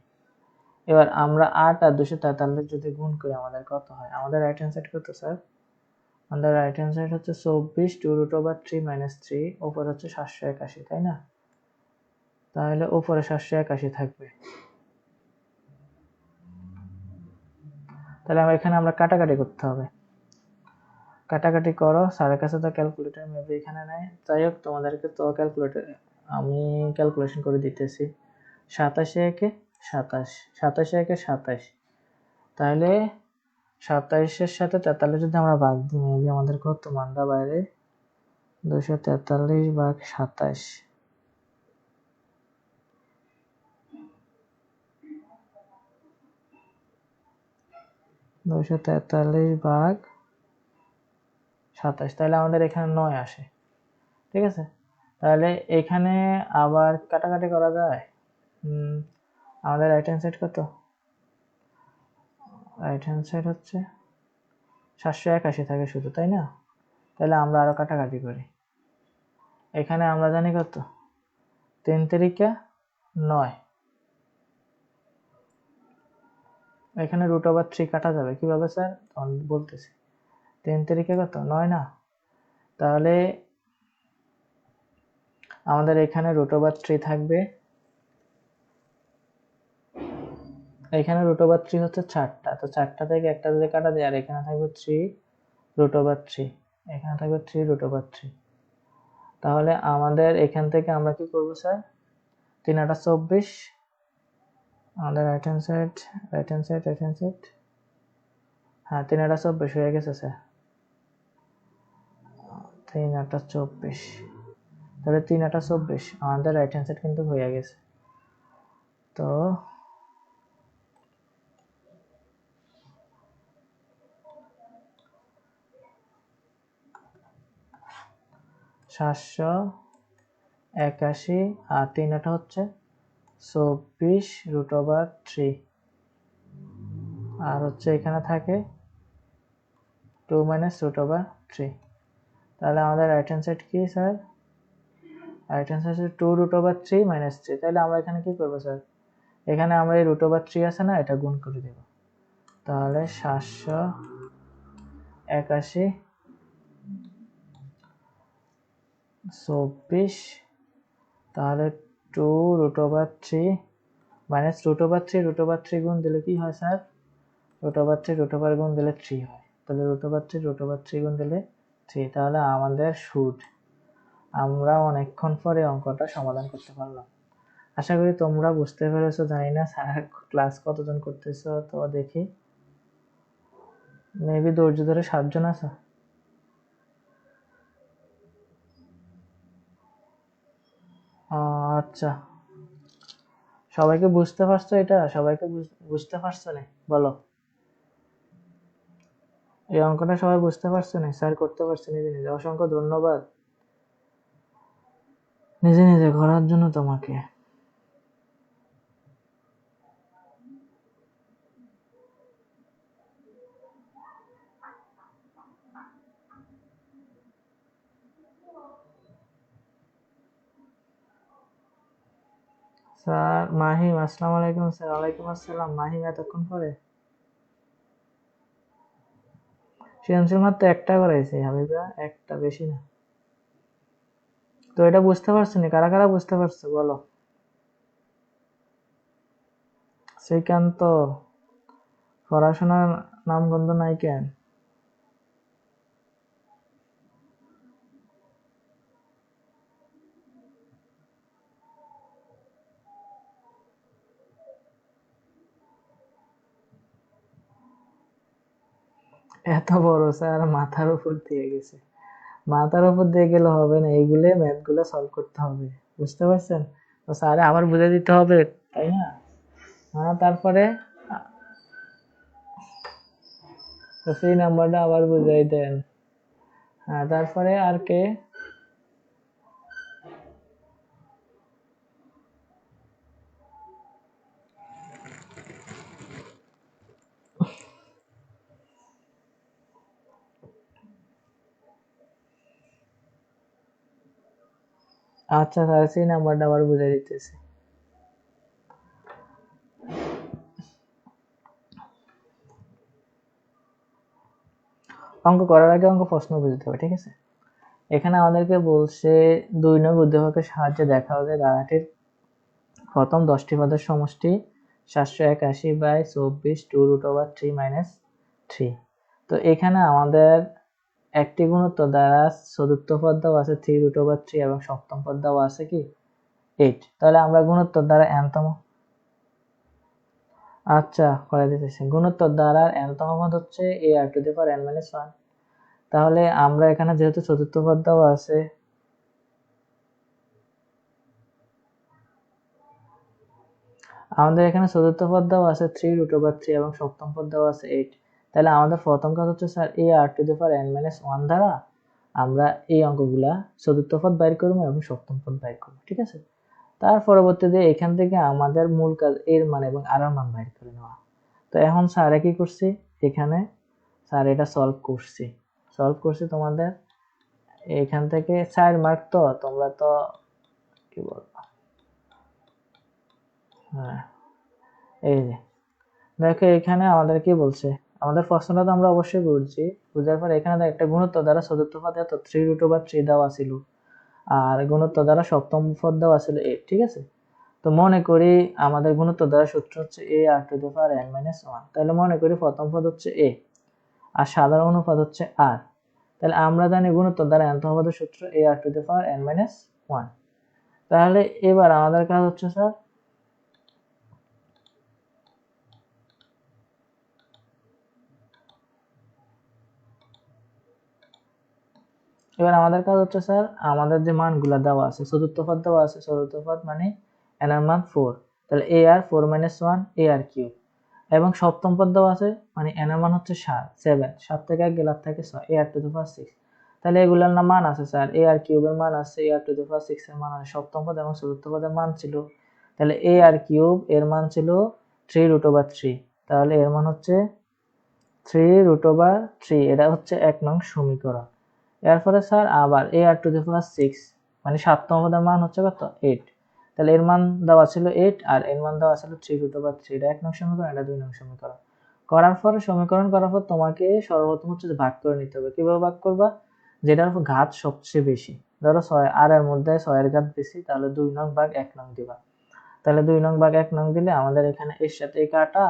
এবার আমরা 8 আর 243 যদি গুণ করি আমাদের কত হয়, আমাদের রাইট হ্যান্ড সাইড কত স্যার, আমাদের রাইট হ্যান্ড সাইড হচ্ছে 24 2√3 - 3, উপরে হচ্ছে 781, তাই না। তাহলে উপরে 781 থাকবে। তাহলে এখানে আমরা কাটাকাটি করতে হবে, কাটাকাটি করো। স্যারের কাছে তো ক্যালকুলেটর মেবি এখানে নাই, যাই হোক তোমাদেরকে তো ক্যালকুলেটর আমি ক্যালকুলেশন করে দিতেছি। 27 একে 27, 27 একে 27, তাহলে 27-এর সাথে 43 যদি আমরা ভাগ দিই মেবি আমাদের কত মানটা বাইরে, 243 ভাগ 27, 243 ভাগ 27, তাহলে আমাদের এখানে 9 আসে, ঠিক আছে। তাহলে এখানে আবার কাটাকাটি করা যায়। আমাদের রাইট হ্যান্ড সাইড কত, রাইট হ্যান্ড সাইড হচ্ছে 781 থাকে শুধু, তাই না। তাহলে আমরা আরো কাটাকাটি করি। এখানে আমরা জানি কত, 3 3 9, এখানে √3 কাটা যাবে কিভাবে স্যার, তখন বলতেছি। 3 3 কত 9 না, তাহলে আমাদের এখানে √3 থাকবে। এখানে √3 হচ্ছে 4টা, তো 4টা থেকে একটা যদি কাটা যায় আর এখানে থাকবে 3√3, এখানে থাকবে 3√3। তাহলে আমাদের এখান থেকে আমরা কি করব স্যার, 3 8 24, আমাদের রাইট হ্যান্ড সাইড হ্যাঁ 3 8 24 হয়ে গেছে স্যার, 3 8 24। তাহলে 3 8 24, আমাদের রাইট হ্যান্ড সাইড কিন্তু হয়ে গেছে। তো 781 আর 3 8 হচ্ছে 24√3, আর হচ্ছে এখানে থাকে 2 - √3। তাহলে আমাদের রাইট হ্যান্ড সাইড কি স্যার? রাইট হ্যান্ড সাইড হচ্ছে 2√3 - 3। তাহলে আমরা এখানে কি করবো স্যার? এখানে আমরা এই √3 আছে না, এটা গুণ করে দেব। তাহলে 781 24, তাহলে 2√3 -√3 গুণ দিলে কি হয় স্যার? √3 গুণ দিলে 3 হয়। তাহলে √3 গুণ দিলে 3। তাহলে আমাদের শুট, আমরা অনেকক্ষণ পরে অঙ্কটা সমাধান করতে পারলাম। আশা করি তোমরা বুঝতে পেরেছো। জানি না স্যার ক্লাস কতজন করতেছো, তো দেখি। মেবি ধৈর্য ধরে 7 জন আছো। আচ্ছা, সবাইকে বুঝতে পারছো? এটা সবাইকে বুঝতে পারছো না? বলো, এই অঙ্কটা সবাই বুঝতে পারছো না? স্যার করতে পারছে নিজে নিজে। অসংখ্য ধন্যবাদ নিজে নিজে করার জন্য তোমাকে। স্যার মাহিম, আসসালামু আলাইকুম। স্যার ওয়ালাইকুম আসসালাম। মাহিম এতক্ষণ পরে? সৃজনশীল মাত্র একটা করাইছে হাবিবা, একটা, বেশি না। তো এটা বুঝতে পারছো না? কারা কারা বুঝতে পারছো বলো? শ্রীকান্ত, পড়াশোনার নামগন্ধ নাই কেন? এত বড় স্যার মাথার উপর দিয়ে গেছে। মাথার উপর দিয়ে গেলে হবে না, এইগুলো ম্যাথগুলো সলভ করতে হবে, বুঝতে পারছেন? তো স্যারে আবার বুঝে দিতে হবে, তাই না? হ্যাঁ, তারপরে তো সেই নাম্বারটা আবার বুঝাই দেন। হ্যাঁ, তারপরে আর কে? আচ্ছা স্যার, সেই নাম্বারটা আবার বুঝাই দিতেছি। অঙ্ক করার আগে অঙ্ক প্রশ্ন বুঝতে হবে, ঠিক আছে? এখানে আমাদেরকে বলছে 2 নং উদ্দীপকের সাহায্যে দেখা হবে ধারাটির প্রথম 10টি পদের সমষ্টি 781/24 2√3 - 3। তো এখানে আমাদের একটি গুণোত্তর দ্বারা চতুর্থ পদ দেওয়া আছে 3√3 এবং সপ্তম পদ দেওয়া আছে কি 8। তাহলে আমরা গুণোত্তর দ্বারা n-তম, আচ্ছা করে দিতেছি। গুণোত্তর দ্বারা n-তম পদ হচ্ছে a r⁴n - 1। তাহলে আমরা এখানে যেহেতু চতুর্থ পদ দেওয়া আছে, আমাদের এখানে চতুর্থ পদ দেওয়া আছে 3√3 এবং সপ্তম পদ দেওয়া আছে 8। তাহলে আমাদের প্রথম কাজ হচ্ছে স্যার a r⁴n - 1 দ্বারা আমরা এই অঙ্কগুলা চতুর্থ পদ বাইর করবো এবং সপ্তম পদ বাইর করবো, ঠিক আছে? তার পরবর্তীতে এখান থেকে আমাদের মূল কাজ এর মান এবং আর এর মান বাইর করে নেওয়া। তো এখন স্যার কি করছি, এখানে স্যার এটা সলভ করছি তোমাদের এখান থেকে 4 মার্ক। তো তোমরা তো কি বলবো, হ্যাঁ এই যে দেখো এখানে আমাদের কি বলছে, আমাদের প্রশ্নটা তো আমরা অবশ্যই বুঝছি। বুঝার পর এখানে একটা গুণোত্তর দ্বারা চতুর্থ পদ এত 3√3 দেওয়া ছিল, আর গুণোত্তর দ্বারা সপ্তম পদ দেওয়া ছিল 8, ঠিক আছে? তো মনে করি আমাদের গুণোত্তর দ্বারা সূত্র হচ্ছে a r⁴n - 1। তাহলে মনে করি প্রথম পদ হচ্ছে a আর সাধারণ অনুপাত হচ্ছে r। তাহলে আমরা জানি গুণোত্তর দ্বারা n-তম পদের সূত্র a r⁴n - 1। তাহলে এবার আমাদের কাজ হচ্ছে স্যার এবার আমাদের কাজ হচ্ছে স্যার আমাদের যে মানগুলো দেওয়া আছে, চতুর্থ পদ দেওয়া আছে, চতুর্থ পদ মানে n এর মান 4, তাহলে a r 4 - 1 a r cube, এবং সপ্তম পদ দেওয়া আছে মানে n এর মান হচ্ছে 7, 7 থেকে 1 গেলে থাকে 6, a r টু দি পাওয়ার 6, তাহলে এগুলোর না মান আছে স্যার, a আর কিউবের মান আছে, a r টু দি পাওয়ার 6 এর মান আছে, সপ্তম পদ এবং চতুর্থ পদের মান ছিল, তাহলে a আর কিউব এর মান ছিল 3√3, তাহলে এর মান হচ্ছে 3√3, এটা হচ্ছে 1 নং সমীকরণ। এরপরে স্যার আবার a r টু দি পাওয়ার 6 মানে সপ্তম পদের মান হচ্ছে কত 8, তাহলে এর মান দেওয়া ছিল 8 আর এর মান দেওয়া ছিল 3√3, এটা 1 নং সমীকরণ, এটা 2 নং সমীকরণ। করার পর সমীকরণ করার পর তোমাকে সর্বপ্রথম হচ্ছে ভাগ করে নিতে হবে। কিভাবে ভাগ করবা? যেটার ঘাত সবচেয়ে বেশি, ধরো 6 আর এর মধ্যে 6 এর ঘাত বেশি, তাহলে 2 নং ভাগ 1 নং দিবা। তাহলে 2 নং ভাগ 1 নং দিলে আমাদের এখানে এর সাথে এই কাটা,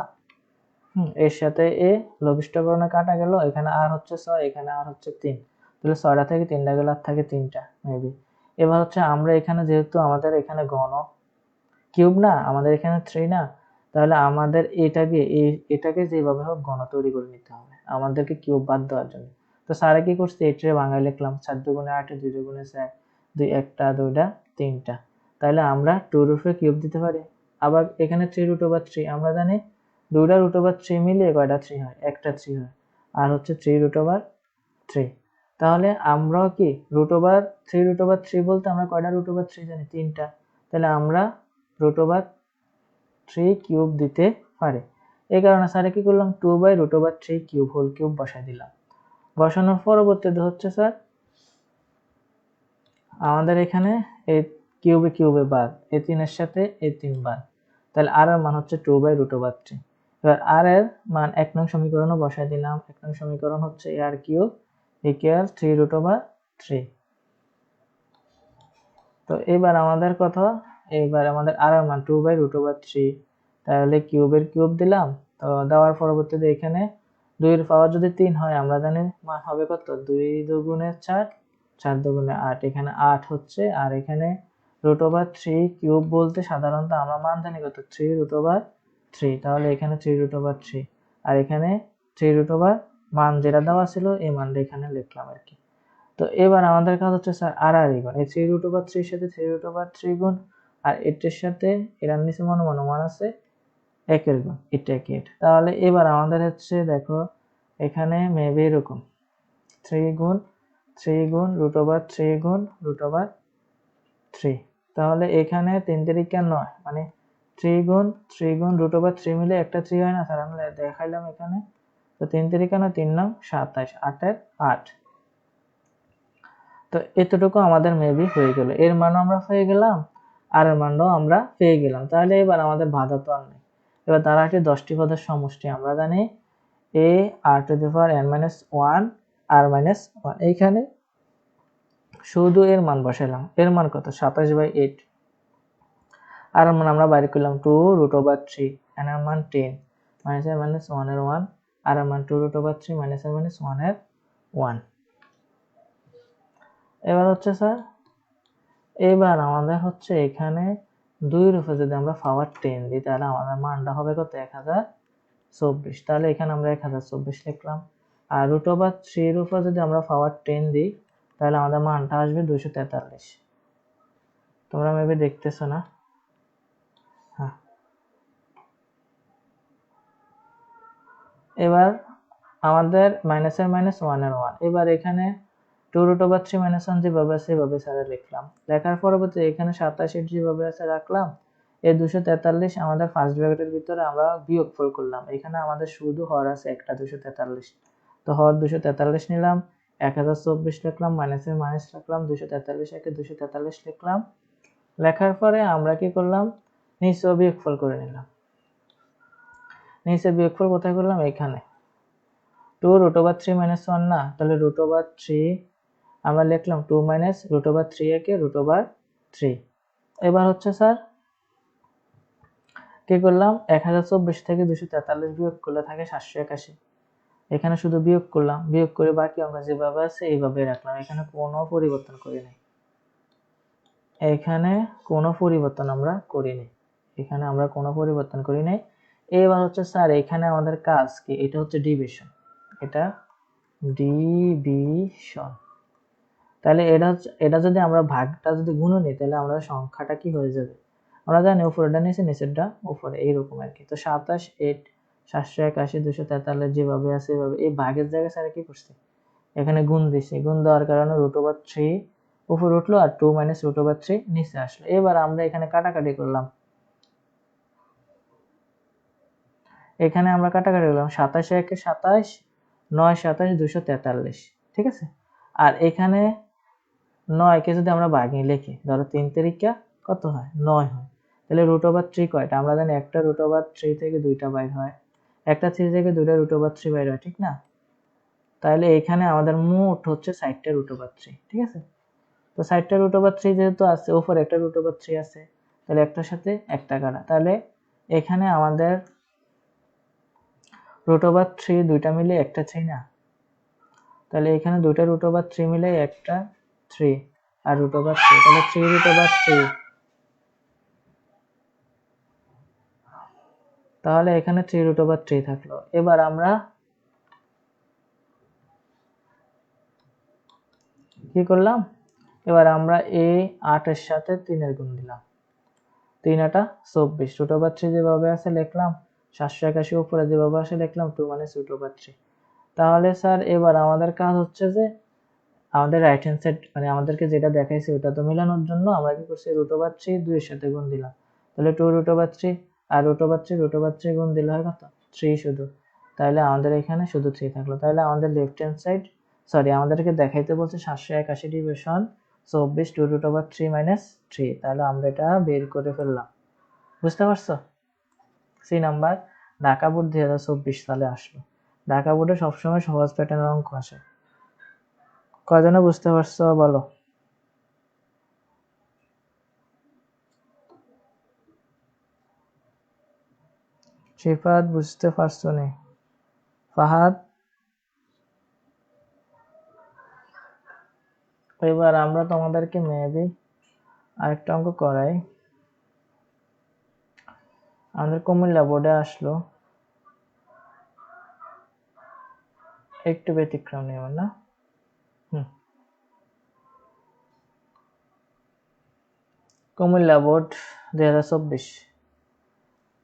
এর সাথে এ লঘিষ্ঠকরণে কাটা গেল, এখানে আর হচ্ছে 6, এখানে আর হচ্ছে 3, তাহলে 6টা থেকে 3টা গেলে আর থাকে 3টা মেবি। এবার হচ্ছে আমরা এখানে যেহেতু আমাদের এখানে ঘন কিউব না, আমাদের এখানে 3 না, তাহলে আমাদের এটাকে যেভাবে হোক ঘন তৈরি করে নিতে হবে আমাদেরকে কিউব বাদ দেওয়ার জন্য। তো স্যারে কি করছে, এটারে বাংলায় লিখলাম 4 দুগুণে 8, 2 দুগুণে 4, 2 একটা 2টা 3টা, তাহলে আমরা 2 এর উপরে কিউব দিতে পারি। আবার এখানে 3√3, আমরা জানি 2টা √3 মিলিয়ে কয়টা 3 হয়, একটা 3 হয়, আর হচ্ছে 3√3, তাহলে আমরাও কি √3 বলতে আমরা কয়টা √3 জানি, 3টা, তাহলে আমরা √3 কিউব দিতে পারি। এই কারণে স্যারে কি করলাম, 2/√3 কিউব হোল কিউব বসাই দিলাম। বসানোর পরবর্তীতে হচ্ছে স্যার আমাদের এখানে এই কিউবে বাদ, এই 3 এর সাথে এই 3 বাদ, তাহলে আর এর মান হচ্ছে 2/√3। এবার আর এর মান 1 নং সমীকরণও বসাই দিলাম। 1 নং সমীকরণ হচ্ছে আর কিউব ইকুয়াল 3√3। তো এবার আমাদের কথা, এবার আমাদের আর এর মান 2/√3, তাহলে কিউবের কিউব দিলাম। তো দেওয়ার পরবর্তীতে এখানে 2 এর পাওয়ার যদি 3 হয়, আমরা জানি মান হবে কত, 2 দুগুণে 4, 4 দুগুণে 8, এখানে 8 হচ্ছে, আর এখানে √3 কিউব বলতে সাধারণত আমরা মান জানি কত, 3√3, তাহলে এখানে 3√3, আর এখানে 3 মান যেটা দেওয়া ছিল এই মানটা এখানে লিখলাম আর কি। তো এবার আমাদের কাজ হচ্ছে স্যার আর গুণ, এই 3√3 এর সাথে 3√3 গুণ, আর এটার সাথে এটার নিচে মনে মান আছে 1 এর গুণ, এটা কি এটা, তাহলে এবার আমাদের হচ্ছে দেখো এখানে মেবি এরকম 3 গুণ √3 গুণ √3, তাহলে এখানে 3 3 9, মানে 3 গুণ √3 মিলে একটা 3 হয় না স্যার, আমরা দেখাইলাম এখানে। তো 3 3 9, 3 9 27, 8 এর 8। তো এতটুকু আমাদের মেবি হয়ে গেল, এর মানও আমরা পেয়ে গেলাম, আর এর মানও আমরা পেয়ে গেলাম। তাহলে এবার আমাদের বাধা তো আর নেই। এবার তারা কি 10টি পদের সমষ্টি আমরা জানি a r to the power n - 1 r - 1, এইখানে শুধু এর মান বসাইলাম, এর মান কত 27/8, আর এর মান আমরা বাইর করলাম 2√3, n এর মান 10, -1 এর 1, আর এর মান 2√3 - এর 1 এর 1। এবার হচ্ছে স্যার, এবার আমাদের হচ্ছে এখানে 2 এর উপরে যদি আমরা পাওয়ার 10 দিই, তাহলে আমাদের মানটা হবে কত, 1024, তাহলে এখানে আমরা 1024 লিখলাম। আর √3 এর উপর যদি আমরা পাওয়ার 10 দিই, তাহলে আমাদের মানটা আসবে 243। তোমরা মেবি দেখতেছো না? হ্যাঁ। এবার আমাদের মাইনাসের মাইনাস 1 এর 1, এবার এখানে 2√3 - 1 যেভাবে আছে সেভাবে স্যারে লিখলাম। লেখার পরবর্তী এখানে 27 যেভাবে আছে রাখলাম। এই 243 আমাদের ফার্স্ট ব্র্যাকেটের ভিতরে আমরা বিয়োগফল করলাম। এখানে আমাদের শুধু হর আছে একটা 243, তো হর 243 নিলাম, 1024 লিখলাম, মাইনাসের মাইনাস রাখলাম, 243 একে 243 লিখলাম। লেখার পরে আমরা কি করলাম, নিচেও বিয়োগফল করে নিলাম। নিচে বিয়োগফল কোথায় করলাম, এখানে 2√3 - 1 না, তাহলে √3 আমরা লিখলাম 2 - √3 একে √3। এবার হচ্ছে স্যার কি করলাম, 1024 থেকে 243 বিয়োগ করলে থাকে 781, এখানে শুধু বিয়োগ করলাম, বিয়োগ করে বাকি অঙ্ক যেভাবে আছে এইভাবে রাখলাম, এখানে কোনো পরিবর্তন করি নাই, এখানে কোনো পরিবর্তন আমরা করিনি, এখানে আমরা কোনো পরিবর্তন করি নাই। এবার হচ্ছে স্যার এখানে আমাদের কাজ কি, এটা হচ্ছে ডিভিশন, এটা ডিভিশন। তাহলে এটা যদি আমরা ভাগটা যদি গুণ নিই তাহলে আমরা সংখ্যাটা কি হয়ে যাবে, আমরা জানি উপরেরটা নিচে নিচেরটা উপরে, এইরকম আর কি। তো 27 8 781 243 যেভাবে আছে এভাবে এই ভাগের জায়গায় স্যার কি করছে এখানে গুণ দিছে, গুণ দেওয়ার কারণে √3 উপরে উঠলো আর 2 - √3 নিচে আসলো। এবার আমরা এখানে কাটাকাটি করলাম, এখানে আমরা কাটাকাটি করলাম 27 একে 27 9 27 243, ঠিক আছে। আর এখানে 9 কে যদি আমরা ভাঙিয়ে লিখি, ধরো 3 তারিখা কত হয় 9 হয়, তাহলে √3 কয়টা আমরা জানি, একটা √3 থেকে দুইটা বাইর হয়, একটা 3 থেকে দুইটা √3 বাইর হয়, ঠিক না। তাহলে এখানে আমাদের মোট হচ্ছে 60টা √3, ঠিক আছে। তো 60টা √3 যেহেতু আছে, উপরে একটা √3 আছে, তাহলে একটার সাথে একটা কাটা, তাহলে এখানে আমাদের √3 দুইটা মিলে একটা 3 না, তাহলে এখানে দুইটা √3 মিলে একটা 3 আর √3, তাহলে 3√3, তাহলে এখানে 3√3 থাকলো। এবার আমরা কি করলাম, এবার আমরা এই 8 এর সাথে 3 এর গুণ দিলাম, 3 8 24, √3 যেভাবে আছে লিখলাম, 781 উপরে যেভাবে আছে লিখলাম, 2 √3। তাহলে স্যার এবার আমাদের কাজ হচ্ছে যে আমাদের রাইট হ্যান্ড সাইড মানে আমাদেরকে যেটা দেখাইছে ওটা তো মেলানোর জন্য আমরা কি করছি, √3 2 এর সাথে গুণ দিলাম, তাহলে 2√3 আর √3 গুণ দিলে হয় কত 3 শুধু, তাহলে আমাদের এখানে শুধু 3 থাকলো। তাহলে আমাদের লেফট হ্যান্ড সাইড, সরি আমাদেরকে দেখাইতে বলছে 781 ডিভিশন 24 2√3 - 3, তাহলে আমরা এটা বের করে ফেললাম। বুঝতে পারছো? সি নাম্বার ঢাকা বোর্ড 2024 সালে আসলো। ঢাকা বোর্ডে সবসময় সহজ প্যাটার্নের অঙ্ক আসে। কয়জনে বুঝতে পারছো বলো? শিফাত বুঝতে পারছো নি? ফাহাদ? এবার আমরা তোমাদেরকে মেবি আরেকটা অঙ্ক করাই। আমাদের কুমিল্লা বোর্ডে আসলো, একটু ব্যতিক্রম নিয়ম না। কুমিল্লা বোর্ড 2024,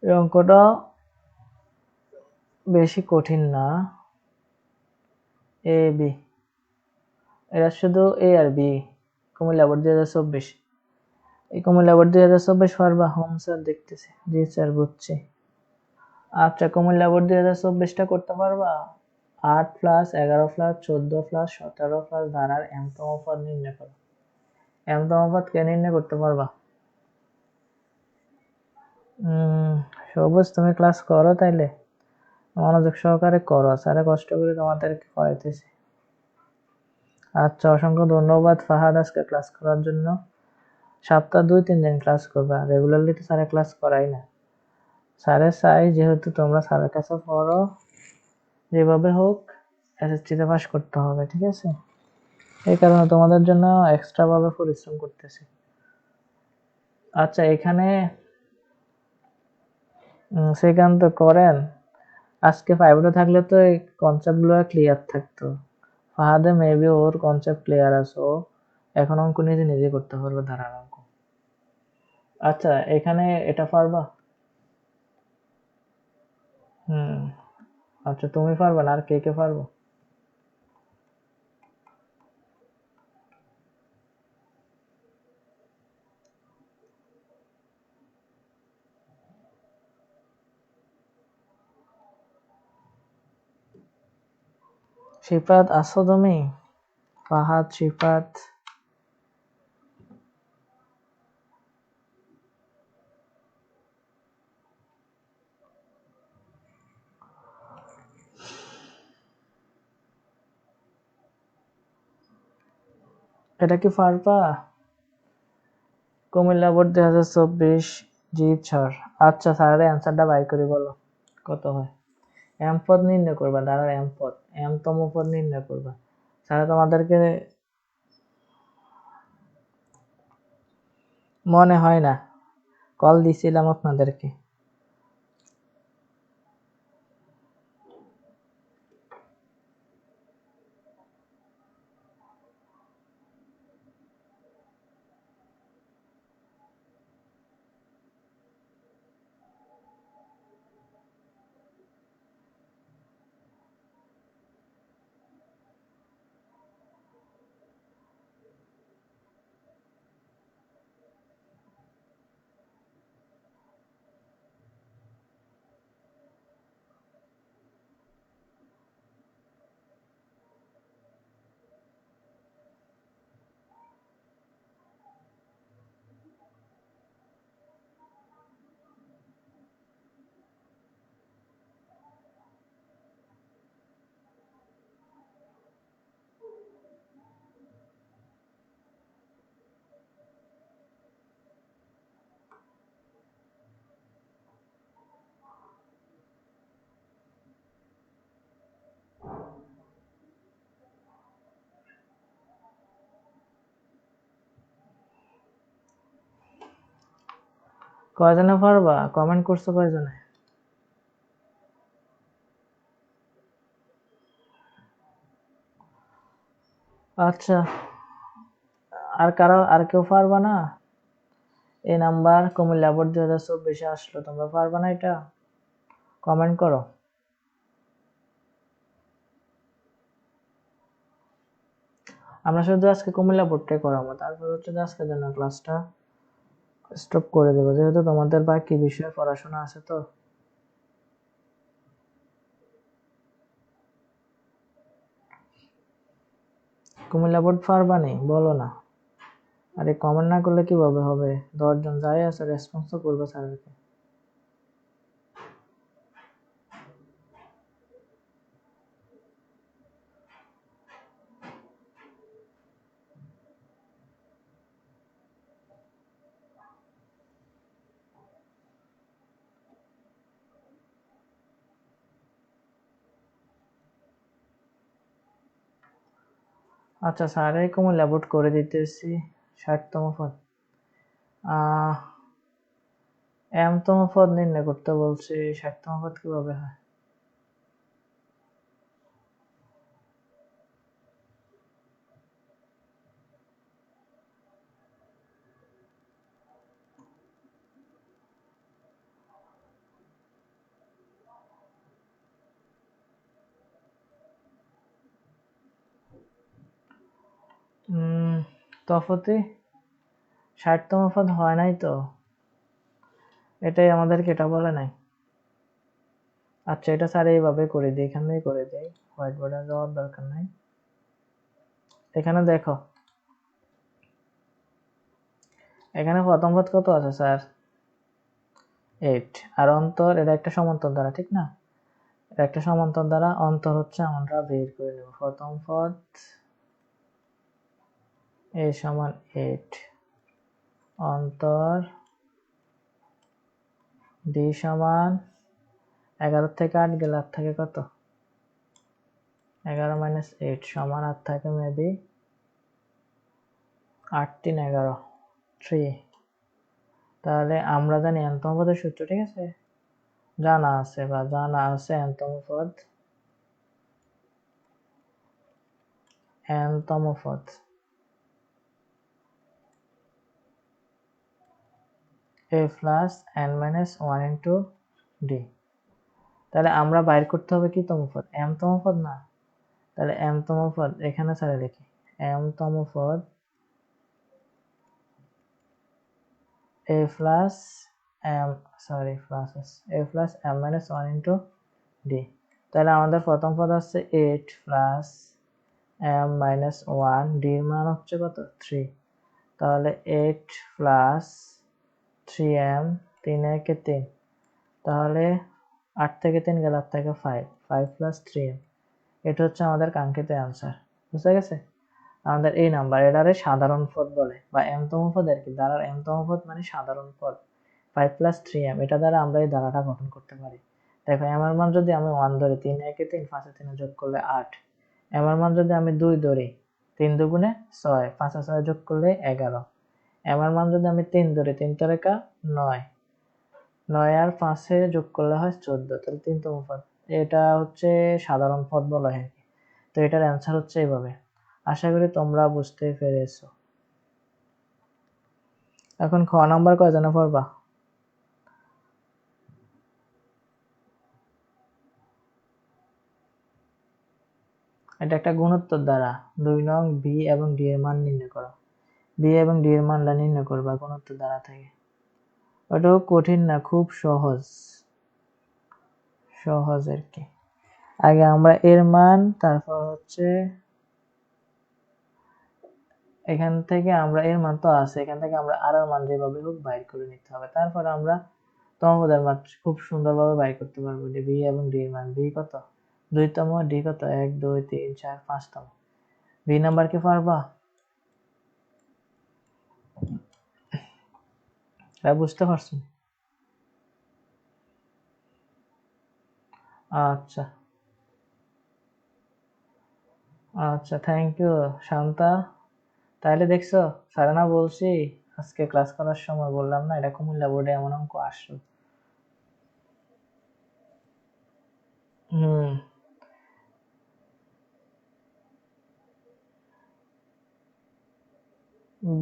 এই অঙ্কটা বেশি কঠিন না। এ বি, এরা শুধু এ আর বি। কুমিল্লা বোর্ড 2024, এই কুমিল্লা বোর্ড 2024 পারবা? হোম স্যার দেখতেছি, জি স্যার বুঝছি। আচ্ছা কুমিল্লা বোর্ড 2024টা করতে পারবা? 8 + 11 + 14 + 17 ধারার m-তম পদ নির্ণয় করো। m-তম পদ কে নির্ণয় করতে পারবা? সবুজ তুমি ক্লাস করো, তাইলে মনোযোগ সহকারে করো, স্যারে কষ্ট করে তোমাদেরকে করাইতেছি। আচ্ছা অসংখ্য ধন্যবাদ ফাহাদ আজকে ক্লাস করার জন্য। সপ্তাহ 2-3 দিন ক্লাস করবা, রেগুলারলি তো স্যারে ক্লাস করাই না। স্যারে চাই যেহেতু তোমরা স্যারের কাছে পড়ো, যেভাবে হোক এসএসসিতে পাস করতে হবে, ঠিক আছে। এই কারণে তোমাদের জন্য এক্সট্রা ভাবে পরিশ্রম করতেছি। আচ্ছা এখানে সেখান তো করেন, আজকে 5 থাকলে তো এই কনসেপ্ট গুলো ক্লিয়ার থাকতো। ফাহাদে মেবি ওর কনসেপ্ট ক্লিয়ার আছে, ও এখন অঙ্ক নিজে নিজে করতে পারবে ধারার অঙ্ক। আচ্ছা এখানে এটা পারবা? আচ্ছা তুমি পারবা না, আর কে কে পারবো? শিফাত আছো তুমি? ফাহাদ, শিফাত? এটা কি পারবা? কুমিল্লা বোর্ড 2024, জি স্যার। আচ্ছা স্যারের অ্যান্সারটা বাই করে বলো কত হয়। এম পদ নির্ণয় করবা, দাঁড়াও এম পদ, এম-তম পদ নির্ণয় করবা। স্যার তোমাদেরকে মনে হয় না, কল দিছিলাম আপনাদেরকে। কয়জনে পারবা? কমেন্ট করছো কয়জনে? আচ্ছা, আর কেউ পারবা না? এই নাম্বার কুমিল্লা বোর্ড 2024 আসলো, তোমরা পারবা না এটা? কমেন্ট করো। আমরা শুধু আজকে কুমিল্লা বোর্ডটাই করাবো, তারপর হচ্ছে আজকের জন্য ক্লাসটা স্টপ করে দেবো, যেহেতু তোমাদের বাকি বিষয়ে পড়াশোনা আছে। তো কুমিল্লা বোর্ড পারবা নি? বলো না। আরে কমেন্ট না করলে কিভাবে হবে? 10 জন যাই আছে রেসপন্স তো করবে স্যারকে। আচ্ছা, স্যারে কুমিল্লা বোর্ড করে দিতেছি। 60তম পদ, এমতম পদ নির্ণয় করতে বলছি। 60তম পদ কিভাবে হয়? তফতি 60তম পদ হয় নাই তো, এটাই আমাদেরকে এটা বলে নাই। আচ্ছা, এটা স্যার এইভাবে করে দিই, এখানেই করে দিই, হোয়াইট বোর্ডে যাওয়ার দরকার নাই। এখানে দেখো, এখানে প্রথম পদ কত আছে স্যার? 8। আর অন্তর, এটা একটা সমান্তর দ্বারা, ঠিক না? এটা একটা সমান্তর দ্বারা, অন্তর হচ্ছে আমরা বের করে নেব। প্রথম পদ a সমান 8, অন্তর d সমান 11 থেকে 8 গেলে 8 থাকে কত? 11 মাইনাস 8 সমান 8 থাকে মেবি 8 3 11 3। তাহলে আমরা জানি n-তম পদের সূত্র, ঠিক আছে? জানা আছে n-তম পদ, n-তম পদ a plus n minus 1 into d। তাহলে আমরা বাইর করতে হবে কি তম পদ? m-তম পদ না? তাহলে m-তম পদ এখানে ছাড়া লিখি, m-তম পদ a plus m, sorry plus a plus m minus 1 into d। তাহলে আমাদের প্রথম পদ আছে 8 প্লাস m মাইনাস 1, d এর মান হচ্ছে কত? 3। তাহলে 8 প্লাস 3m, 3 একে 3, তাহলে 8 থেকে 3 গেলে 8 থেকে 5, 5 প্লাস 3m। এটা হচ্ছে আমাদের কাঙ্ক্ষিত অ্যান্সার। বুঝতে গেছে? আমাদের এই নাম্বার, এটারে সাধারণ পদ বলে, বা m-তম পদ আর কি। ধারার m-তম পদ মানে সাধারণ পদ। 5 প্লাস 3m, এটা দ্বারা আমরা এই ধারাটা গঠন করতে পারি। দেখো, m এর মান যদি আমি 1 ধরি, 3 একে 3, 5 এ 3 যোগ করলে 8। m এর মান যদি আমি 2 ধরি, 3 দুগুণে 6, 5 এ 6 যোগ করলে 11। m এর মান যদি আমি 3 ধরি, 3 তেরেকা 9, 9 আর 5 এ যোগ করলে হয় 14। তাহলে 3তম পদ। এটা হচ্ছে সাধারণ পদ বলা হয়। তো এটার অ্যান্সার হচ্ছে এইভাবে। আশা করি তোমরা বুঝতে পেরেছো। এখন খ নাম্বার কয়জনে পড়বা? এটা একটা গুণোত্তর দ্বারা 2 নং b এবং d এর মান নির্ণয় করো। b এবং d এর মানটা নির্ণয় করবা গুণোত্তর দ্বারা থেকে। ওটাও কঠিন না, খুব সহজ আর কি। আগে আমরা এর মান, তারপর হচ্ছে এখান থেকে আমরা এর মান তো আছে, এখান থেকে আমরা আর এর মান যেভাবে হোক বাইর করে নিতে হবে। তারপর আমরা তম পদের মান খুব সুন্দরভাবে বাইর করতে পারবো, যে b এবং d এর মান। b কত? 2তম, d কত? 1 2 3 4 5তম। b নাম্বার কি পারবা? বুঝতে পারছো? আচ্ছা আচ্ছা, থ্যাংক ইউ শান্তা। তাহলে দেখছো, স্যার না বলছি আজকে ক্লাস করার সময় বললাম না, এটা কুমিল্লা বোর্ডে এমন অঙ্ক আসলো।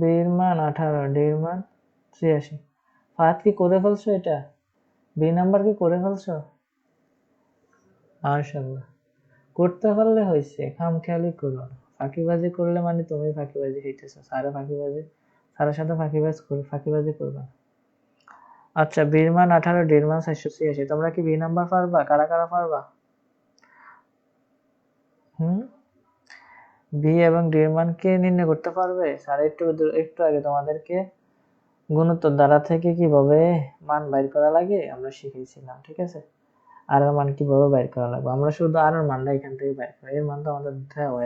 বির মান 18, ডির মান 83। ফাহাদ কি করে ফেলছো এটা? বি নাম্বার কি করে ফেলছো? মাশাআল্লাহ, করতে পারলে হয়েছে, খামখেয়ালি করো না। ফাঁকিবাজি করলে মানে তুমি ফাঁকিবাজি হইতেছো, স্যারের সাথে ফাঁকিবাজি করবে না। আচ্ছা, বির মান 18, ডির মান 486। তোমরা কি বি নাম্বার পারবা? কারা কারা পারবা? হুম, বি এবং ডির মান কে নির্ণয় করতে পারবে? স্যার একটু আগে তোমাদেরকে গুণোত্তর দ্বারা থেকে কিভাবে মান বাইর করা লাগে আমরা শিখেছিলাম, ঠিক আছে? আর এর মান কিভাবে বাইর করা লাগবে, আমরা শুধু আর এর মানটা এখান থেকে বাইর করি, এর মান তো আমাদের দেওয়া